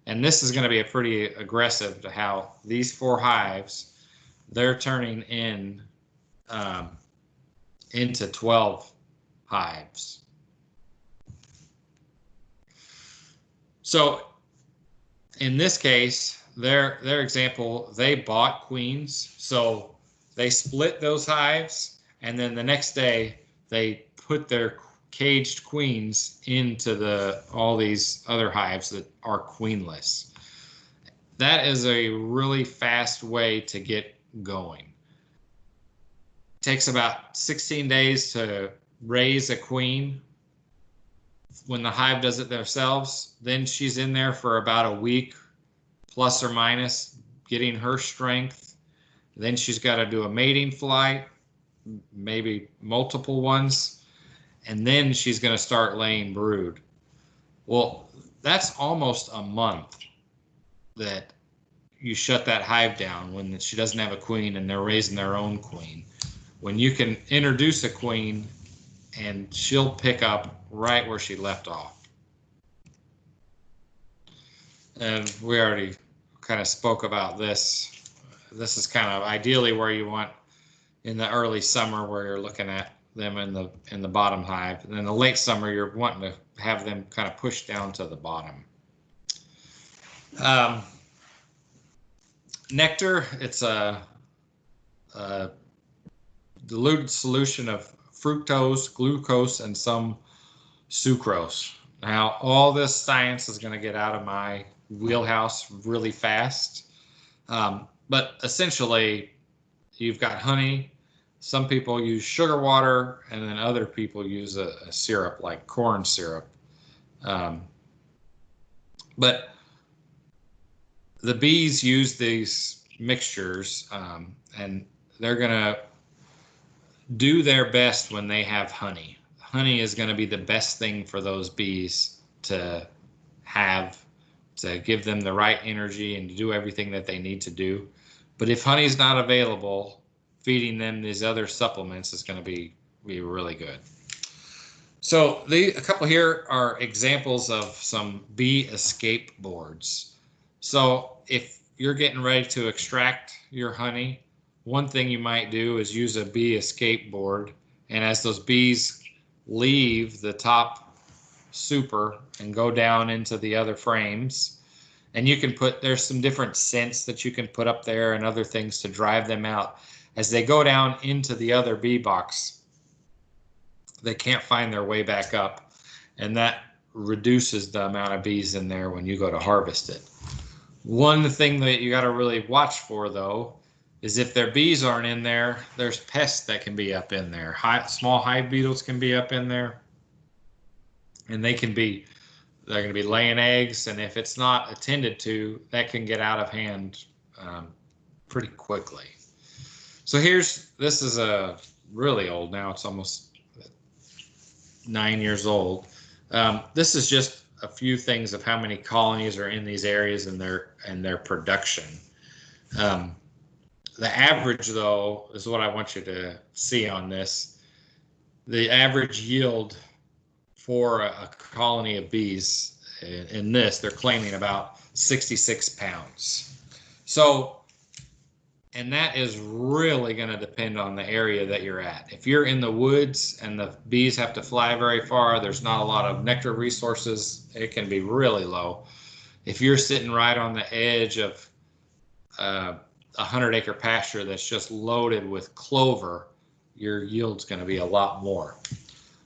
S2: And this is going to be a pretty aggressive to how these 4 hives, they're turning in into 12 hives. So in this case, their example, they bought queens. So they split those hives, and then the next day they put their caged queens into all these other hives that are queenless. That is a really fast way to get going. It takes about 16 days to raise a queen. When the hive does it themselves, then she's in there for about a week, plus or minus, getting her strength. Then she's got to do a mating flight, maybe multiple ones, and then she's going to start laying brood. Well, that's almost a month that you shut that hive down when she doesn't have a queen and they're raising their own queen. When you can introduce a queen and she'll pick up right where she left off. And we already kind of spoke about this. This is kind of ideally where you want in the early summer, where you're looking at them in the bottom hive. And in the late summer, you're wanting to have them kind of pushed down to the bottom. Nectar, it's a diluted solution of fructose, glucose, and some sucrose. Now, all this science is going to get out of my wheelhouse really fast. But essentially, you've got honey. Some people use sugar water, and then other people use a syrup like corn syrup. But the bees use these mixtures, and they're going to do their best when they have honey. Honey is going to be the best thing for those bees to have, to give them the right energy and to do everything that they need to do. But if honey's not available, feeding them these other supplements is going to be really good. So a couple here are examples of some bee escape boards. So if you're getting ready to extract your honey, one thing you might do is use a bee escape board. And as those bees leave the top super and go down into the other frames, and you can there's some different scents that you can put up there and other things to drive them out. As they go down into the other bee box, they can't find their way back up, and that reduces the amount of bees in there when you go to harvest it. One thing that you got to really watch for, though, is if their bees aren't in there, there's pests that can be up in there. Small hive beetles can be up in there, and they're going to be laying eggs, and if it's not attended to, that can get out of hand pretty quickly. So this is a really old now. It's almost 9 years old. This is just a few things of how many colonies are in these areas and their production. The average, though, is what I want you to see on this. The average yield for a colony of bees in this, they're claiming about 66 pounds. So, And that is really going to depend on the area that you're at. If you're in the woods and the bees have to fly very far, there's not a lot of nectar resources, it can be really low. If you're sitting right on the edge of a 100-acre pasture that's just loaded with clover, your yield's going to be a lot more.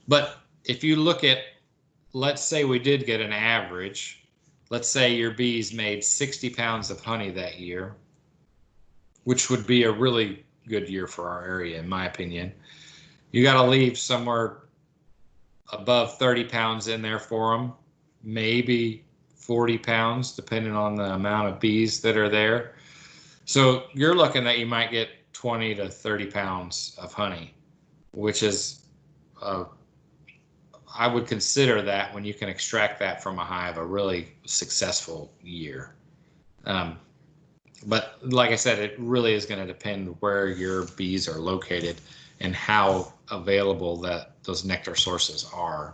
S2: But if you look at, let's say we did get an average, let's say your bees made 60 pounds of honey that year, which would be a really good year for our area, in my opinion. You got to leave somewhere above 30 pounds in there for them, maybe 40 pounds, depending on the amount of bees that are there. So you're looking that you might get 20 to 30 pounds of honey, which is, I would consider that, when you can extract that from a hive, a really successful year. But like I said, it really is going to depend where your bees are located and how available that those nectar sources are.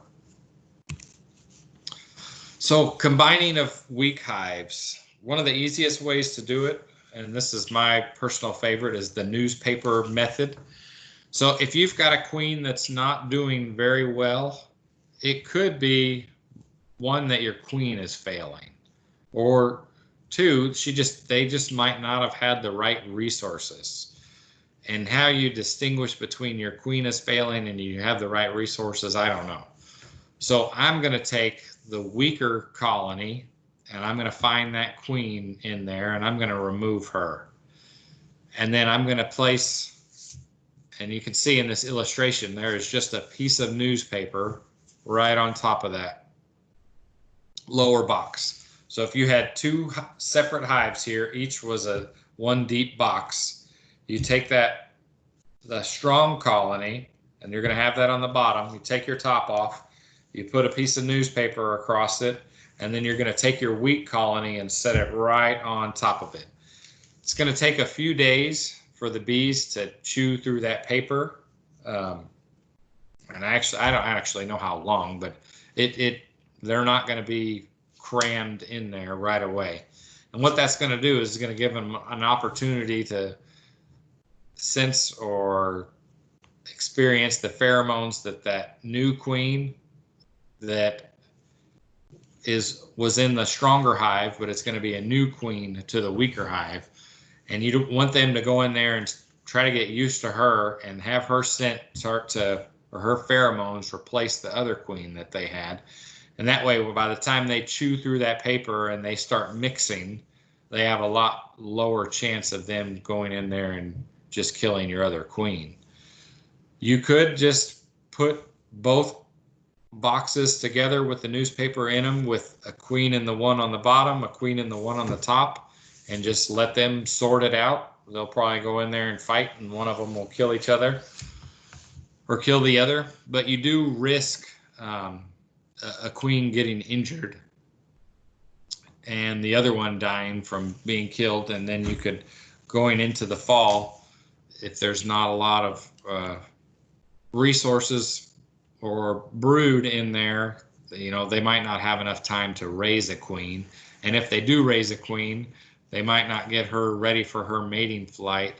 S2: So combining of weak hives, one of the easiest ways to do it, and this is my personal favorite, is the newspaper method. So if you've got a queen that's not doing very well, it could be one, that your queen is failing, or two, they just might not have had the right resources. And how you distinguish between your queen is failing and you have the right resources, I don't know. So I'm going to take the weaker colony and I'm going to find that queen in there and I'm going to remove her. And then I'm going to place, and you can see in this illustration, there is just a piece of newspaper right on top of that lower box. So if you had two separate hives here, each was a one deep box, you take that, the strong colony, and you're going to have that on the bottom. You take your top off, you put a piece of newspaper across it, and then you're going to take your weak colony and set it right on top of it. It's going to take a few days for the bees to chew through that paper. And I don't actually know how long, but they're not going to be crammed in there right away. And what that's going to do is going to give them an opportunity to sense or experience the pheromones that new queen that was in the stronger hive, but it's going to be a new queen to the weaker hive. And you don't want them to go in there and try to get used to her and have her scent or her pheromones replace the other queen that they had. And that way, by the time they chew through that paper and they start mixing, they have a lot lower chance of them going in there and just killing your other queen. You could just put both boxes together with the newspaper in them, with a queen in the one on the bottom, a queen in the one on the top, and just let them sort it out. They'll probably go in there and fight, and one of them will kill each other or kill the other. But you do risk a queen getting injured and the other one dying from being killed. And then you could, going into the fall, if there's not a lot of resources or brood in there, they might not have enough time to raise a queen. And if they do raise a queen, they might not get her ready for her mating flight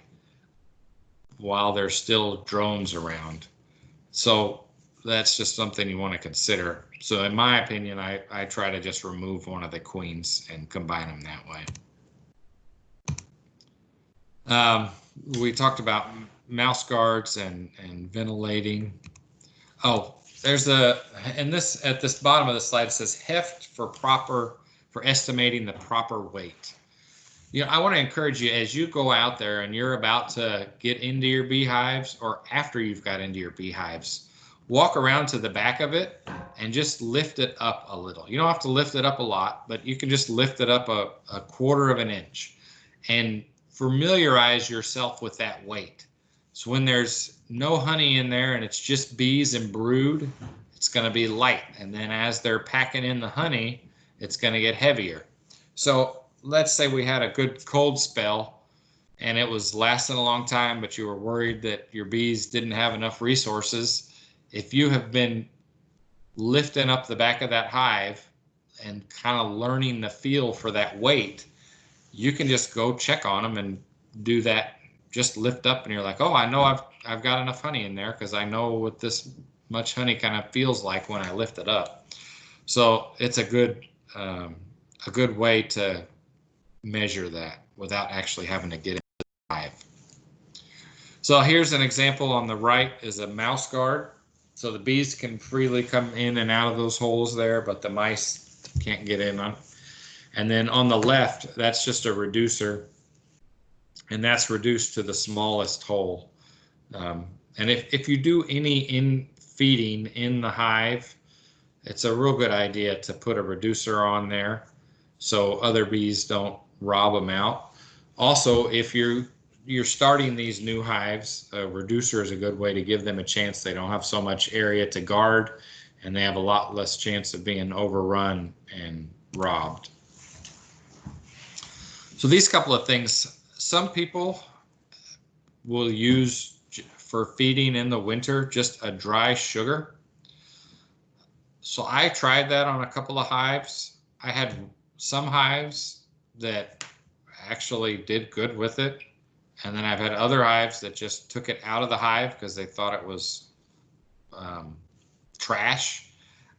S2: while there's still drones around. So that's just something you want to consider. So in my opinion, I try to just remove one of the queens and combine them that way. We talked about mouse guards and ventilating. Oh, there's at this bottom of the slide, it says heft for estimating the proper weight. I want to encourage you, as you go out there and you're about to get into your beehives, or after you've got into your beehives, walk around to the back of it and just lift it up a little. You don't have to lift it up a lot, but you can just lift it up a quarter of an inch and familiarize yourself with that weight. So when there's no honey in there and it's just bees and brood, it's going to be light. And then as they're packing in the honey, it's going to get heavier. So let's say we had a good cold spell and it was lasting a long time, but you were worried that your bees didn't have enough resources. If you have been lifting up the back of that hive and kind of learning the feel for that weight, you can just go check on them and do that just lift up and you're like, oh, I know I've got enough honey in there because I know what this much honey kind of feels like when I lift it up. So it's a good way to measure that without actually having to get into the hive. So here's an example. On the right is a mouse guard. So the bees can freely come in and out of those holes there, but the mice can't get in on. And then on the left, that's just a reducer, and that's reduced to the smallest hole. And if you do any feeding in the hive, it's a real good idea to put a reducer on there so other bees don't rob them out. Also, if you're starting these new hives, a reducer is a good way to give them a chance. They don't have so much area to guard, and they have a lot less chance of being overrun and robbed. So these couple of things, some people will use for feeding in the winter just a dry sugar. So I tried that on a couple of hives. I had some hives that actually did good with it. And then I've had other hives that just took it out of the hive because they thought it was trash.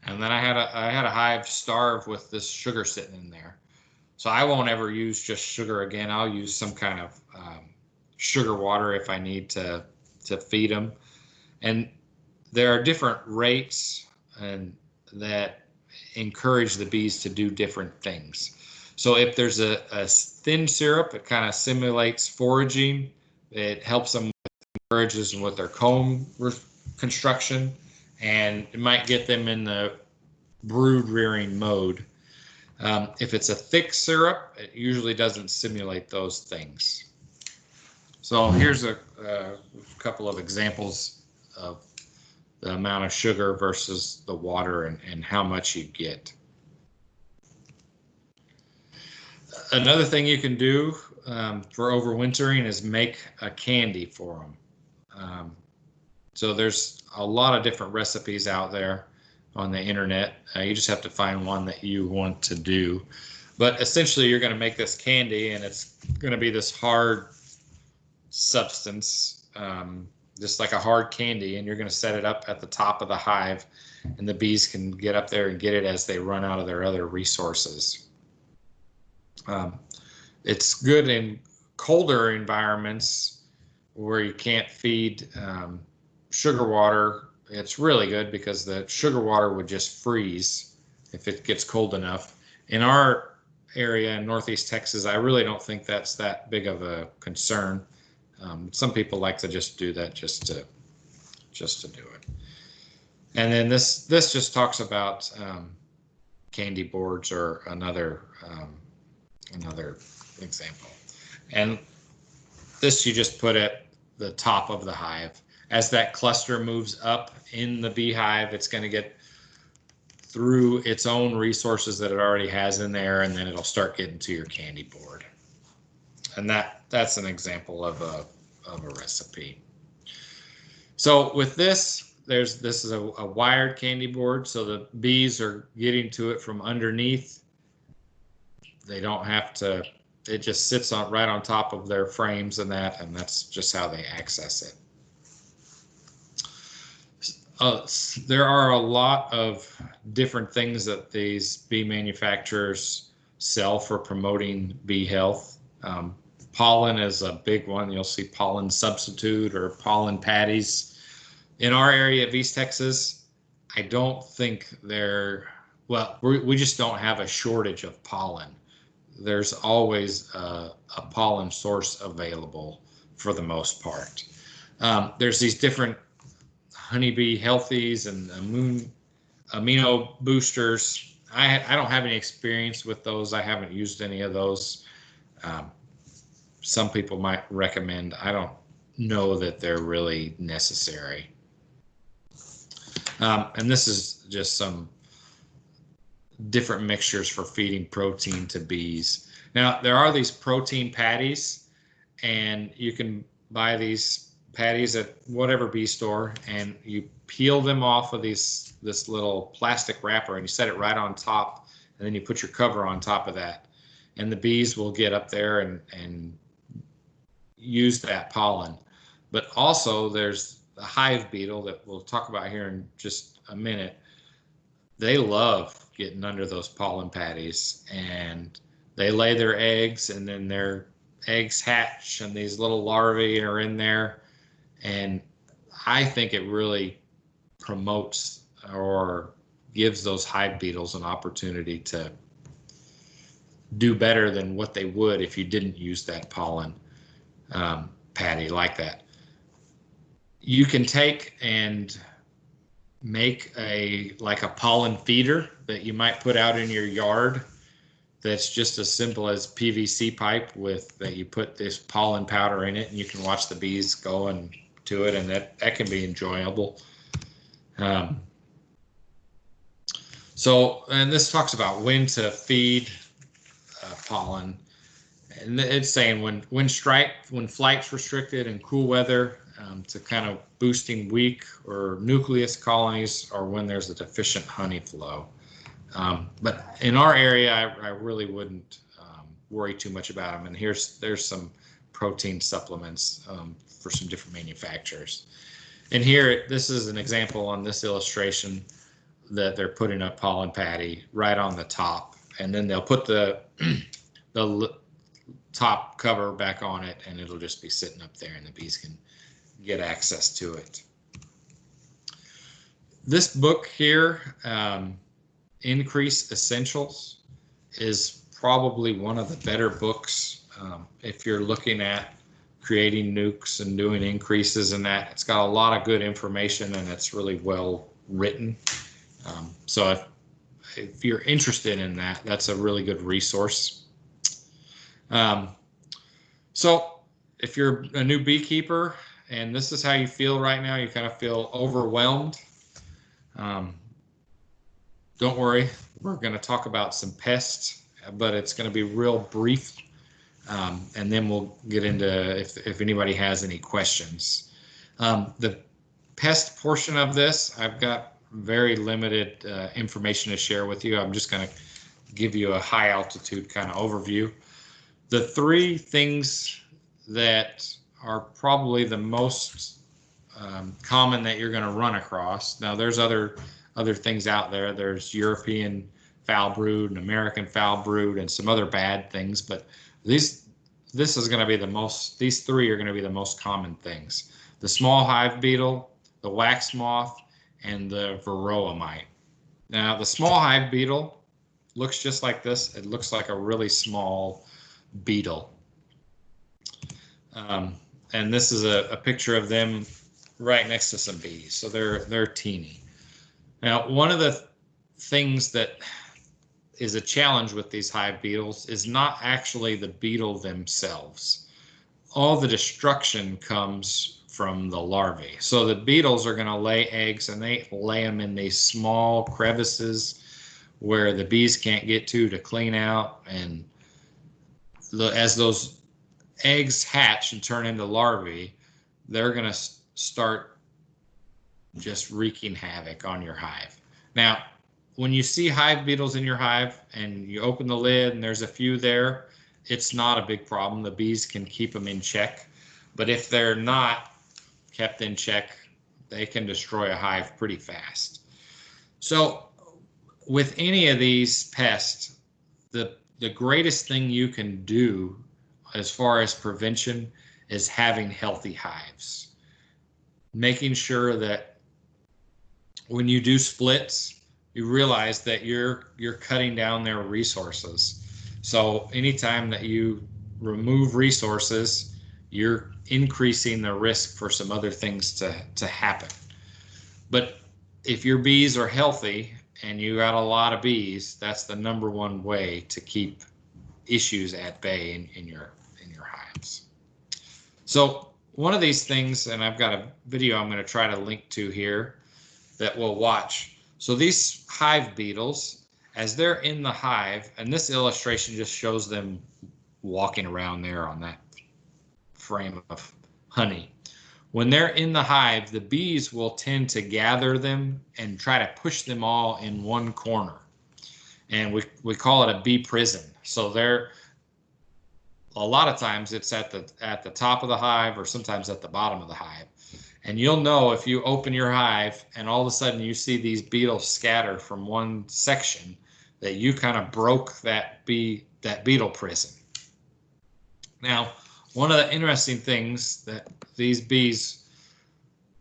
S2: And then I had a hive starve with this sugar sitting in there. So I won't ever use just sugar again. I'll use some kind of sugar water if I need to feed them. And there are different rates and that encourage the bees to do different things. So if there's a thin syrup, it kind of simulates foraging. It helps them, encourages them with their comb construction, and it might get them in the brood rearing mode. If it's a thick syrup, it usually doesn't simulate those things. So here's a couple of examples of the amount of sugar versus the water and how much you get. Another thing you can do for overwintering is make a candy for them. So there's a lot of different recipes out there on the internet. You just have to find one that you want to do. But essentially, you're going to make this candy, and it's going to be this hard substance, just like a hard candy, and you're going to set it up at the top of the hive, and the bees can get up there and get it as they run out of their other resources. It's good in colder environments where you can't feed sugar water. It's really good because the sugar water would just freeze if it gets cold enough. In our area in Northeast Texas, I really don't think that's that big of a concern. Some people like to just do that just to do it. And then this just talks about candy boards, or another example. And this you just put at the top of the hive. As that cluster moves up in the beehive, it's going to get through its own resources that it already has in there, and then it'll start getting to your candy board. And that's an example of a recipe. So with this is a wired candy board, so the bees are getting to it from underneath. They don't have to, it just sits right on top of their frames and that's just how they access it. There are a lot of different things that these bee manufacturers sell for promoting bee health. Pollen is a big one. You'll see pollen substitute or pollen patties. In our area of East Texas, I don't think we just don't have a shortage of pollen. There's always a pollen source available for the most part. There's these different honeybee healthies and amino boosters. I don't have any experience with those. I haven't used any of those. Some people might recommend. I don't know that they're really necessary. And this is just some different mixtures for feeding protein to bees. Now, there are these protein patties, and you can buy these patties at whatever bee store, and you peel them off of this little plastic wrapper, and you set it right on top, and then you put your cover on top of that, and the bees will get up there and use that pollen. But also there's the hive beetle that we'll talk about here in just a minute. They love getting under those pollen patties, and they lay their eggs, and then their eggs hatch and these little larvae are in there. And I think it really promotes or gives those hive beetles an opportunity to do better than what they would if you didn't use that pollen patty like that. You can take and make like a pollen feeder that you might put out in your yard. That's just as simple as PVC pipe with that you put this pollen powder in it, and you can watch the bees go and to it, and that can be enjoyable. So, and this talks about when to feed pollen, and it's saying when flight's restricted and cool weather, to kind of boosting weak or nucleus colonies, or when there's a deficient honey flow. But in our area, I really wouldn't worry too much about them. And there's some protein supplements for some different manufacturers. And here, this is an example on this illustration that they're putting a pollen patty right on the top, and then they'll put the top cover back on it, and it'll just be sitting up there, and the bees can get access to it. This book here, Increase Essentials, is probably one of the better books if you're looking at creating nukes and doing increases in that. It's got a lot of good information, and it's really well written. So if you're interested in that, that's a really good resource. So if you're a new beekeeper and this is how you feel right now, you kind of feel overwhelmed, don't worry, we're going to talk about some pests, but it's going to be real brief, and then we'll get into if anybody has any questions. The pest portion of this, I've got very limited information to share with you. I'm just going to give you a high altitude kind of overview. The three things that are probably the most common that you're going to run across. Now there's other things out there. There's European foul brood and American foul brood and some other bad things, but this is going to be these three are going to be the most common things: the small hive beetle, the wax moth, and the varroa mite. Now the small hive beetle looks just like this. It looks like a really small beetle. And this is a picture of them right next to some bees. So they're teeny. Now, one of the things that is a challenge with these hive beetles is not actually the beetle themselves. All the destruction comes from the larvae. So the beetles are going to lay eggs, and they lay them in these small crevices where the bees can't get to clean out. And as those eggs hatch and turn into larvae, they're going to start just wreaking havoc on your hive. Now, when you see hive beetles in your hive and you open the lid and there's a few there, it's not a big problem. The bees can keep them in check. But if they're not kept in check, they can destroy a hive pretty fast. So with any of these pests, the greatest thing you can do as far as prevention is having healthy hives. Making sure that when you do splits, you realize that you're cutting down their resources. So anytime that you remove resources, you're increasing the risk for some other things to happen. But if your bees are healthy and you got a lot of bees, that's the number one way to keep issues at bay in your hives. So one of these things, and I've got a video I'm going to try to link to here that we'll watch. So these hive beetles, as they're in the hive, and this illustration just shows them walking around there on that frame of honey. When they're in the hive, the bees will tend to gather them and try to push them all in one corner. And we call it a bee prison. So a lot of times it's at the top of the hive or sometimes at the bottom of the hive. And you'll know if you open your hive and all of a sudden you see these beetles scatter from one section that you kind of broke that beetle prison. Now, one of the interesting things that these bees,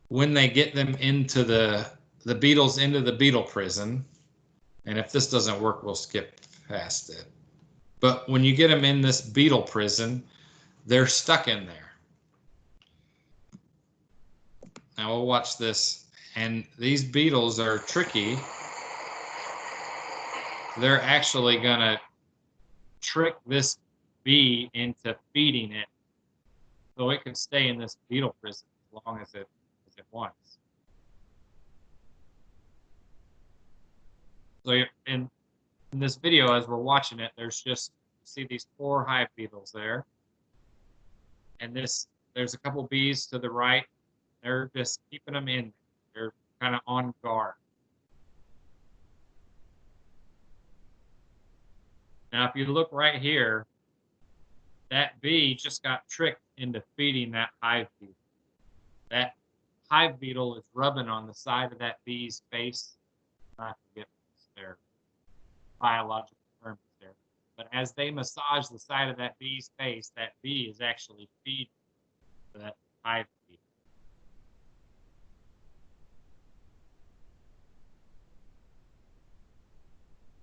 S2: when they get them into the beetles into the beetle prison, and if this doesn't work, we'll skip past it. But when you get them in this beetle prison, they're stuck in there. Now we'll watch this, and these beetles are tricky. They're actually gonna trick this bee into feeding it so it can stay in this beetle prison as long as it wants. So in this video, as we're watching it, there's just, see these 4 hive beetles there. And there's a couple bees to the right. They're just keeping them in. They're kind of on guard. Now, if you look right here, that bee just got tricked into feeding that hive beetle. That hive beetle is rubbing on the side of that bee's face. Not to get their biological terms there. But as they massage the side of that bee's face, that bee is actually feeding that hive bee.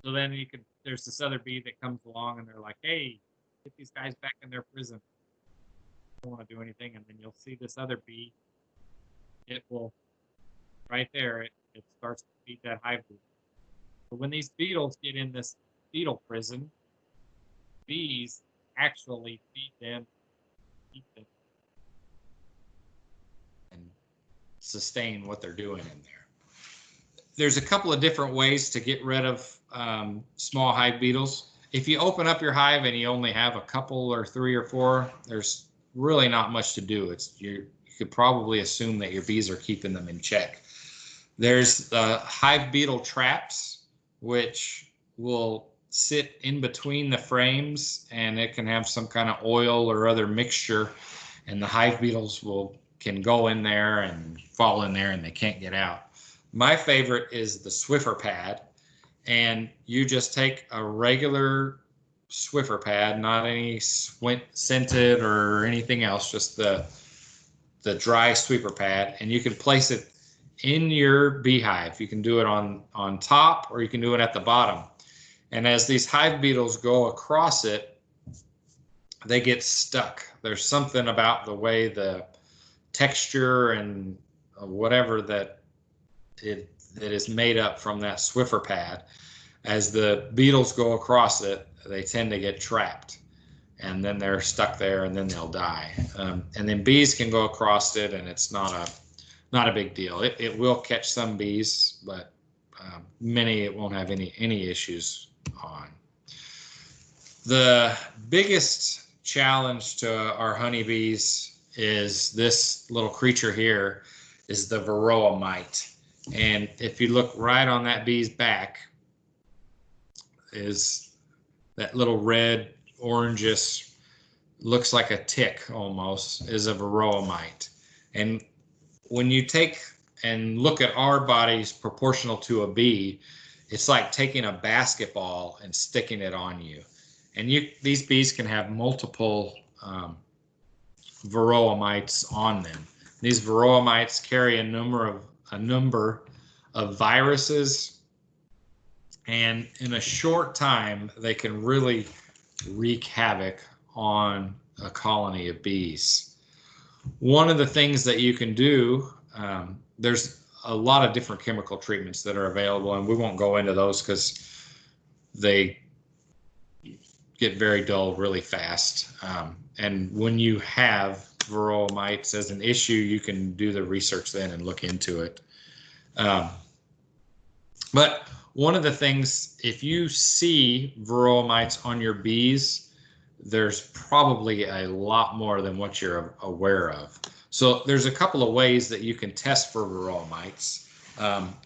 S2: So then there's this other bee that comes along and they're like, hey, get these guys back in their prison. I don't want to do anything. And then you'll see this other bee. It will, right there, it starts to feed that hive bee. But when these beetles get in this beetle prison, bees actually feed them, eat them, and sustain what they're doing in there. There's a couple of different ways to get rid of small hive beetles. If you open up your hive and you only have a couple or 3 or 4, there's really not much to do. You could probably assume that your bees are keeping them in check. There's hive beetle traps, which will sit in between the frames, and it can have some kind of oil or other mixture, and the hive beetles can go in there and fall in there and they can't get out. My favorite is the Swiffer pad, and you just take a regular Swiffer pad, not any scented or anything else, just the dry sweeper pad, and you can place it in your beehive. You can do it on top, or you can do it at the bottom. And as these hive beetles go across it, they get stuck. There's something about the way the texture and whatever that it is made up from that Swiffer pad. As the beetles go across it, they tend to get trapped, and then they're stuck there, and then they'll die. And then bees can go across it, and it's not a big deal. It will catch some bees, but many it won't have any issues on. The biggest challenge to our honeybees is this little creature here, is the varroa mite. And if you look right on that bee's back, is that little red, orangish, looks like a tick almost, is a varroa mite. And when you take and look at our bodies proportional to a bee, it's like taking a basketball and sticking it on you. And these bees can have multiple varroa mites on them. These varroa mites carry a number of viruses, and in a short time, they can really wreak havoc on a colony of bees. One of the things that you can do, there's a lot of different chemical treatments that are available, and we won't go into those because they get very dull really fast. And when you have varroa mites as an issue, you can do the research then and look into it. But one of the things, if you see varroa mites on your bees, there's probably a lot more than what you're aware of. So there's a couple of ways that you can test for varroa mites.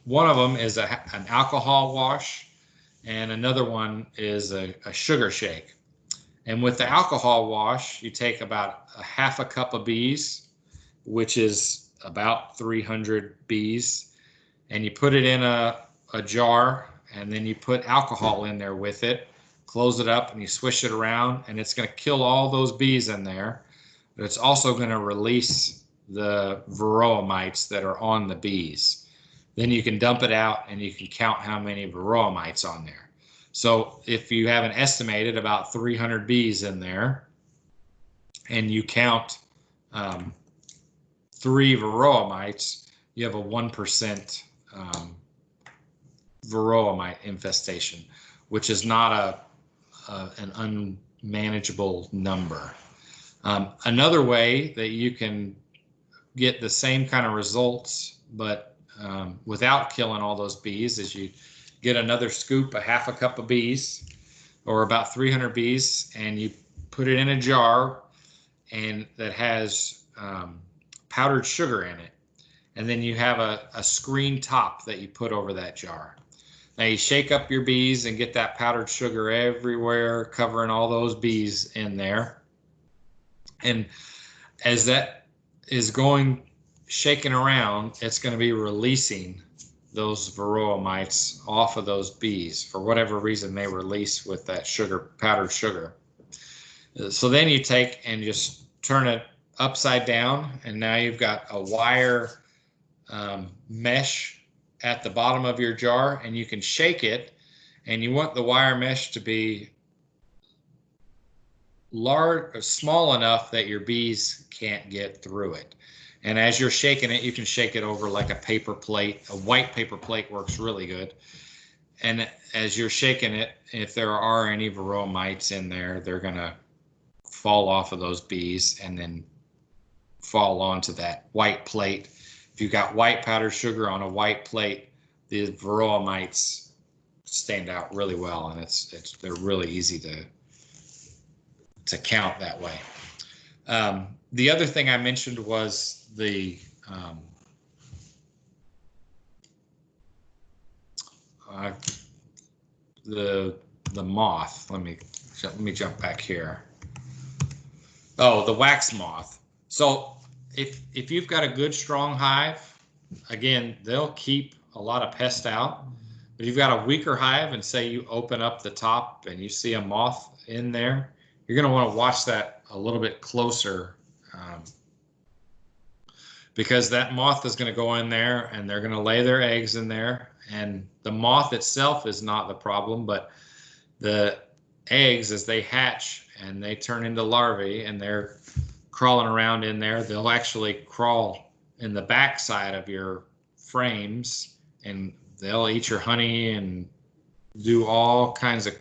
S2: One of them is an alcohol wash, and another one is a sugar shake. And with the alcohol wash, you take about a half a cup of bees, which is about 300 bees, and you put it in a jar, and then you put alcohol in there with it, close it up, and you swish it around, and it's going to kill all those bees in there. But it's also going to release the varroa mites that are on the bees. Then you can dump it out and you can count how many varroa mites on there. So if you have an estimated about 300 bees in there and you count 3 varroa mites, you have a 1% varroa mite infestation, which is not an unmanageable number. Another way that you can get the same kind of results, but without killing all those bees, is you get another scoop, a half a cup of bees, or about 300 bees, and you put it in a jar and that has powdered sugar in it. And then you have a screen top that you put over that jar. Now you shake up your bees and get that powdered sugar everywhere, covering all those bees in there. And as that is going shaking around, it's going to be releasing those varroa mites off of those bees for whatever reason they release with that sugar, powdered sugar. So then you take and just turn it upside down, and now you've got a wire mesh at the bottom of your jar, and you can shake it, and you want the wire mesh to be large or small enough that your bees can't get through it. And as you're shaking it, you can shake it over like a paper plate. A white paper plate works really good. And as you're shaking it, if there are any varroa mites in there, they're going to fall off of those bees and then fall onto that white plate. If you've got white powdered sugar on a white plate, the varroa mites stand out really well, and they're really easy to count that way. The other thing I mentioned was the moth. Let me jump back here. Oh, the wax moth. So if you've got a good strong hive, again, they'll keep a lot of pests out. But if you've got a weaker hive, and say you open up the top and you see a moth in there, you're going to want to watch that a little bit closer, because that moth is going to go in there and they're going to lay their eggs in there. And the moth itself is not the problem, but the eggs, as they hatch and they turn into larvae and they're crawling around in there, they'll actually crawl in the back side of your frames, and they'll eat your honey and do all kinds of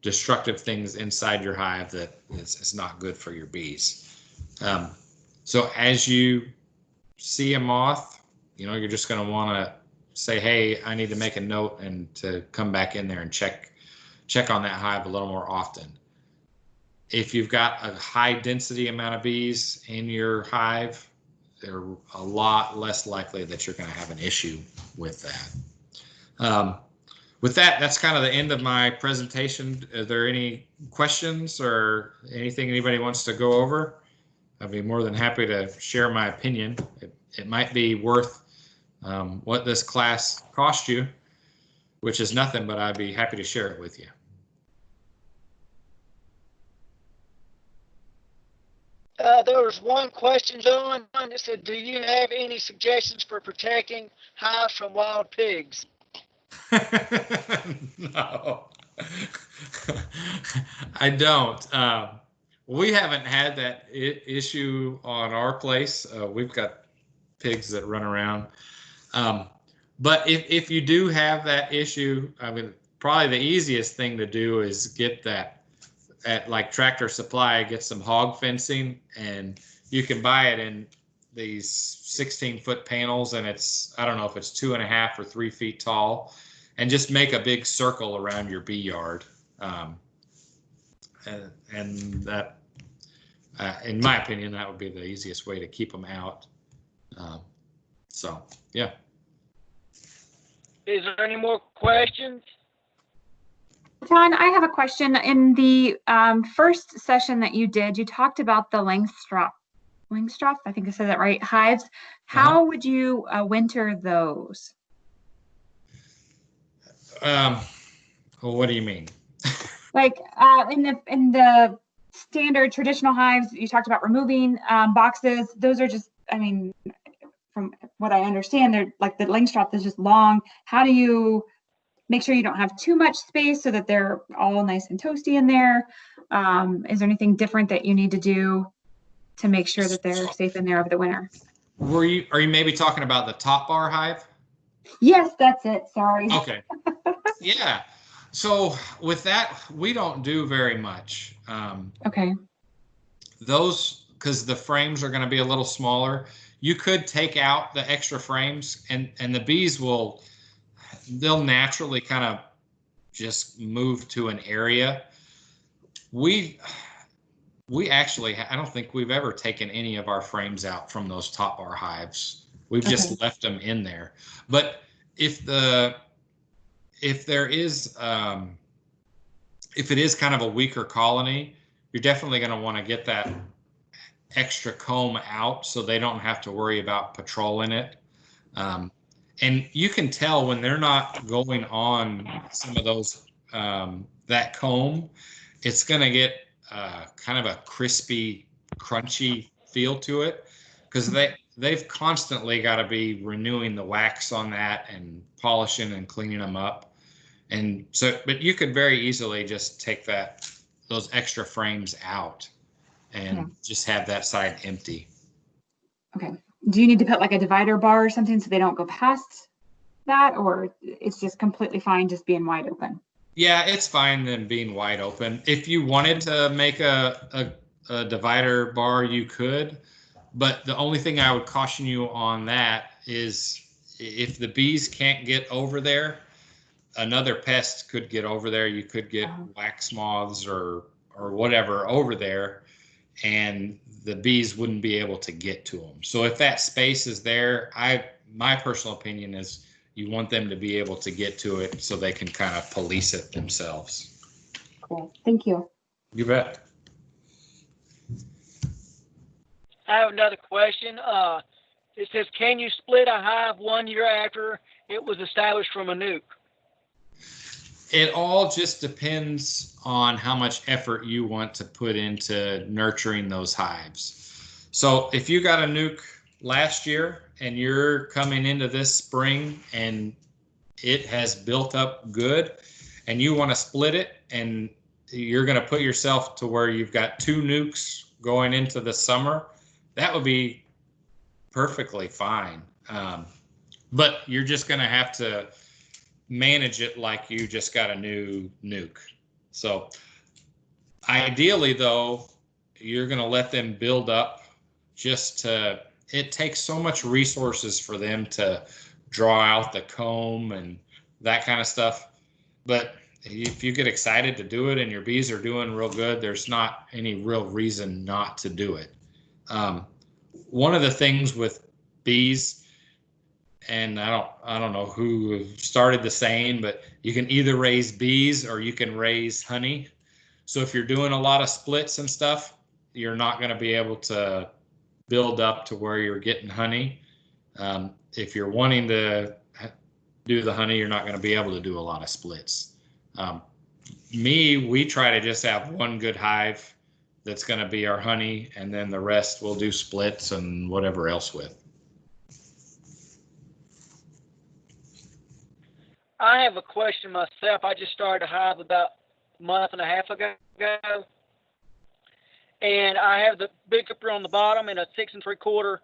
S2: destructive things inside your hive that is not good for your bees. So as you see a moth, you're just going to want to say, hey, I need to make a note and to come back in there and check on that hive a little more often. If you've got a high density amount of bees in your hive, they're a lot less likely that you're going to have an issue with that. With that, that's kind of the end of my presentation. Are there any questions or anything anybody wants to go over? I'd be more than happy to share my opinion. It might be worth what this class cost you, which is nothing, but I'd be happy to share it with you.
S1: There was one question, John, that said, do you have any suggestions for protecting hives from wild pigs?
S2: No, I don't. We haven't had that issue on our place. We've got pigs that run around. But if you do have that issue, I mean, probably the easiest thing to do is get that at like Tractor Supply, get some hog fencing, and you can buy it in these 16-foot panels, and it's, I don't know if it's 2.5 or 3 feet tall, and just make a big circle around your bee yard. And that, in my opinion, that would be the easiest way to keep them out. So, yeah.
S1: Is there any more questions?
S3: John, I have a question. In the first session that you did, you talked about the Langstroth, I think I said that right, hives. How would you winter those?
S2: Well, what do you mean?
S3: Like in the standard traditional hives, you talked about removing boxes. Those are just, I mean, from what I understand, they're like the Langstroth is just long. How do you make sure you don't have too much space so that they're all nice and toasty in there? Is there anything different that you need to do to make sure that they're safe in there over the winter?
S2: Are you maybe talking about the top bar hive?
S3: Yes, that's it. Sorry.
S2: Okay. Yeah. So with that, we don't do very much.
S3: Okay.
S2: Those, because the frames are going to be a little smaller, you could take out the extra frames, and the bees they'll naturally kind of just move to an area. We actually, I don't think we've ever taken any of our frames out from those top bar hives. We've just left them in there. But if there is, if it is kind of a weaker colony, you're definitely going to want to get that extra comb out so they don't have to worry about patrolling it. And you can tell when they're not going on some of those, that comb, it's going to get kind of a crispy, crunchy feel to it, because they've constantly got to be renewing the wax on that and polishing and cleaning them up. And so, but you could very easily just take those extra frames out and just have that side empty.
S3: Okay. Do you need to put like a divider bar or something so they don't go past that, or it's just completely fine just being wide open?
S2: Yeah, it's fine then being wide open. If you wanted to make a divider bar, you could, but the only thing I would caution you on that is if the bees can't get over there, another pest could get over there. You could get wax moths or whatever over there, and the bees wouldn't be able to get to them. So if that space is there, my personal opinion is you want them to be able to get to it so they can kind of police it themselves.
S3: Cool. Thank you.
S2: You bet.
S1: I have another question. It says, can you split a hive 1 year after it was established from a nuke?
S2: It all just depends on how much effort you want to put into nurturing those hives. So if you got a nuke last year and you're coming into this spring and it has built up good and you want to split it, and you're going to put yourself to where you've got 2 nukes going into the summer, that would be perfectly fine. But you're just going to have to manage it like you just got a new nuke. So ideally though, you're going to let them build up it takes so much resources for them to draw out the comb and that kind of stuff. But if you get excited to do it and your bees are doing real good, there's not any real reason not to do it. One of the things with bees, and I don't know who started the saying, but you can either raise bees or you can raise honey. So if you're doing a lot of splits and stuff, you're not going to be able to build up to where you're getting honey. If you're wanting to do the honey, you're not going to be able to do a lot of splits. We try to just have one good hive that's going to be our honey, and then the rest we'll do splits and whatever else with.
S1: I have a question myself. I just started a hive about a month and a half ago, and I have the big cooper on the bottom and a 6 3/4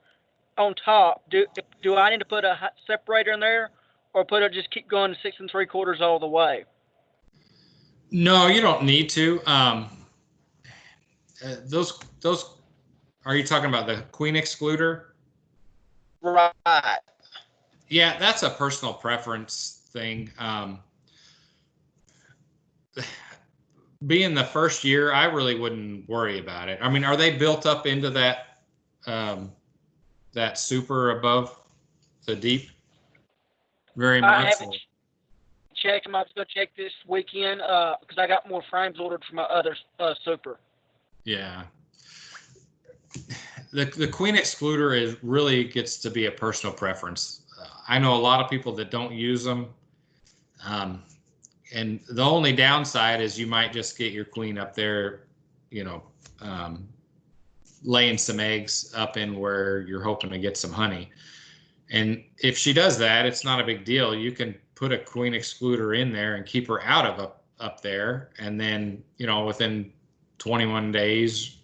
S1: on top. Do I need to put a separator in there, or just keep going to 6 3/4 all the way?
S2: No, you don't need to. Those are you talking about the queen excluder?
S1: Right.
S2: Yeah, that's a personal preference thing. Being the first year, I really wouldn't worry about it. I mean, are they built up into that that super above the deep? Very much.
S1: I haven't checked them. I was going to check this weekend because I got more frames ordered for my other super.
S2: Yeah. The queen excluder is really gets to be a personal preference. I know a lot of people that don't use them. And the only downside is you might just get your queen up there, you know, laying some eggs up in where you're hoping to get some honey. And if she does that, it's not a big deal. You can put a queen excluder in there and keep her out of up there. And then, you know, within 21 days,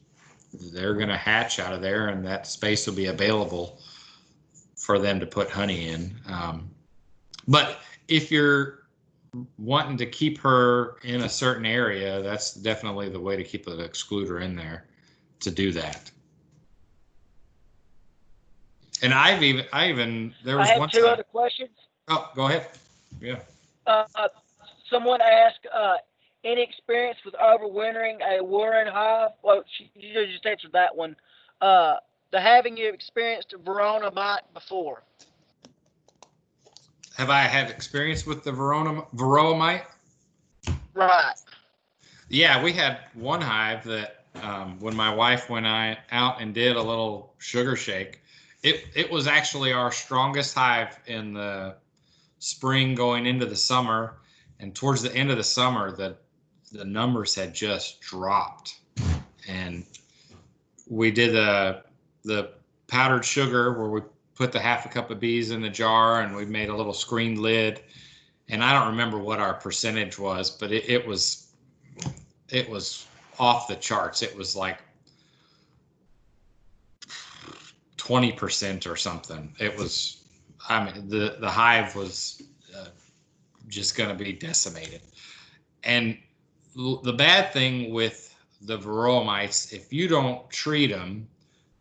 S2: they're going to hatch out of there and that space will be available for them to put honey in. But if you're wanting to keep her in a certain area, that's definitely the way to keep an excluder in there to do that. And I even there was
S1: I have
S2: one
S1: two
S2: time.
S1: other questions.
S2: Oh, go ahead. Yeah.
S1: Someone asked, any experience with overwintering a Warren hive? Well, you just answered that one. Having you experienced Verona mite before?
S2: Have I had experience with the Varroa mite?
S1: Right.
S2: Yeah, we had one hive that when my wife went out and did a little sugar shake, it was actually our strongest hive in the spring going into the summer, and towards the end of the summer, the numbers had just dropped, and we did the powdered sugar where we put the half a cup of bees in the jar and we made a little screened lid, and I don't remember what our percentage was, but it was off the charts. It was like 20% or something. It was, I mean, the hive was just going to be decimated. And the bad thing with the varroa mites, if you don't treat them,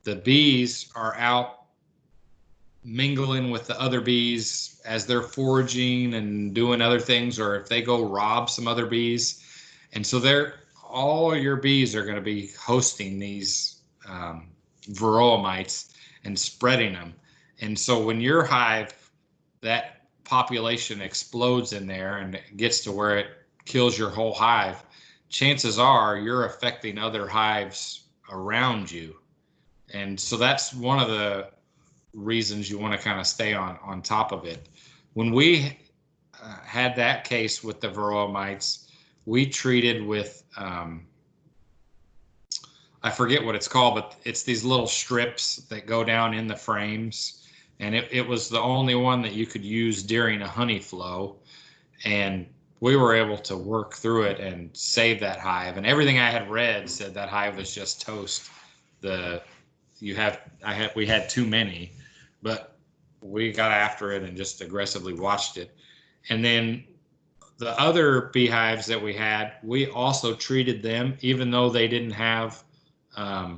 S2: the bees are out mingling with the other bees as they're foraging and doing other things, or if they go rob some other bees. And so all your bees are going to be hosting these varroa mites and spreading them. And so when your hive, that population explodes in there and it gets to where it kills your whole hive, chances are you're affecting other hives around you. And so that's one of the reasons you want to kind of stay on top of it. When we had that case with the varroa mites, we treated with I forget what it's called, but it's these little strips that go down in the frames, and it was the only one that you could use during a honey flow, and we were able to work through it and save that hive. And everything I had read said that hive was just toast. We had too many, but we got after it and just aggressively watched it. And then the other beehives that we had, we also treated them, even though they didn't have a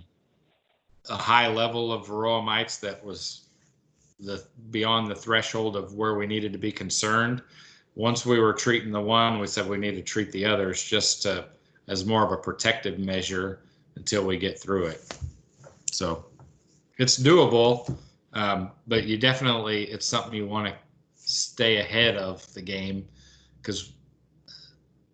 S2: high level of varroa mites that was beyond the threshold of where we needed to be concerned. Once we were treating the one, we said we need to treat the others just as more of a protective measure until we get through it. So it's doable, but it's something you want to stay ahead of the game, because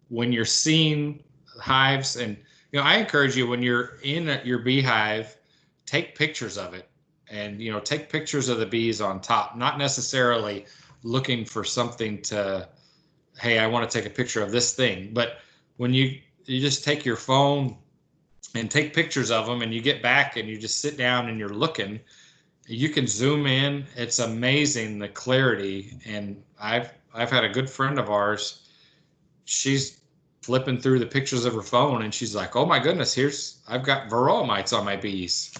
S2: when you're seeing hives, and I encourage you, when you're in your beehive, take pictures of it, and take pictures of the bees on top, not necessarily looking for something to, hey, I want to take a picture of this thing, but when you just take your phone and take pictures of them, and you get back and you just sit down and you're looking, you can zoom in. It's amazing, the clarity. And I've had a good friend of ours, she's flipping through the pictures of her phone and she's like, oh my goodness, I've got varroa mites on my bees.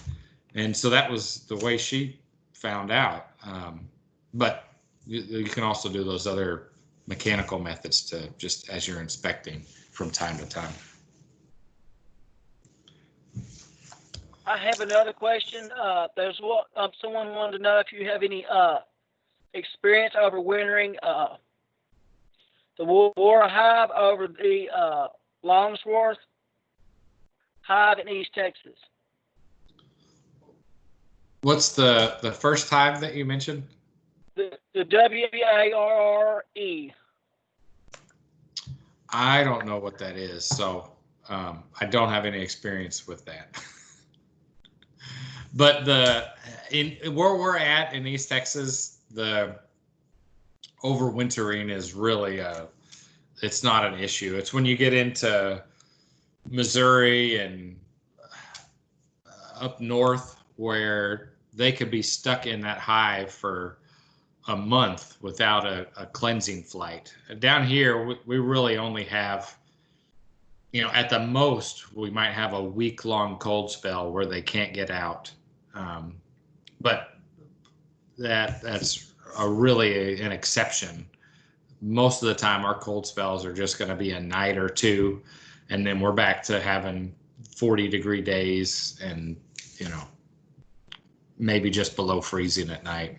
S2: And so that was the way she found out. But you can also do those other mechanical methods to just as you're inspecting from time to time.
S1: I have another question. There's someone wanted to know if you have any experience overwintering the War hive over the Longsworth hive in East Texas.
S2: What's the first hive that you mentioned?
S1: The WARRE.
S2: I don't know what that is, so I don't have any experience with that. But in where we're at in East Texas, the overwintering is really it's not an issue. It's when you get into Missouri and up north where they could be stuck in that hive for a month without a cleansing flight. Down here, we really only have, at the most, we might have a week-long cold spell where they can't get out. But that's really an exception. Most of the time, our cold spells are just going to be a night or two, and then we're back to having 40-degree days and, maybe just below freezing at night.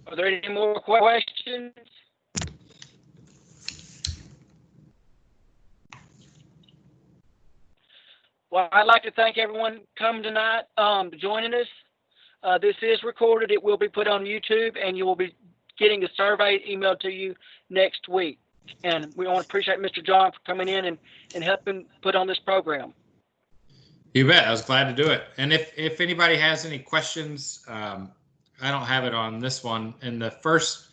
S1: Are there any more questions? Well, I'd like to thank everyone coming tonight, joining us. This is recorded. It will be put on YouTube, and you will be getting a survey emailed to you next week. And we want to appreciate Mr. John for coming in and helping put on this program.
S2: You bet. I was glad to do it. And if anybody has any questions, I don't have it on this one. In the first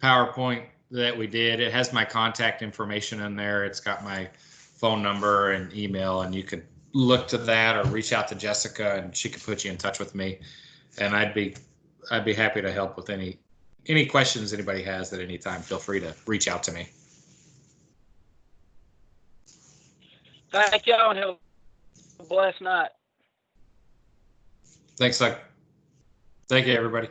S2: PowerPoint that we did, it has my contact information in there. It's got my phone number and email, and you could look to that or reach out to Jessica and she could put you in touch with me. And I'd be happy to help with any questions anybody has at any time. Feel free to reach out to me.
S1: Thank y'all, and have a blessed night.
S2: Thanks, Doug. Thank you, everybody.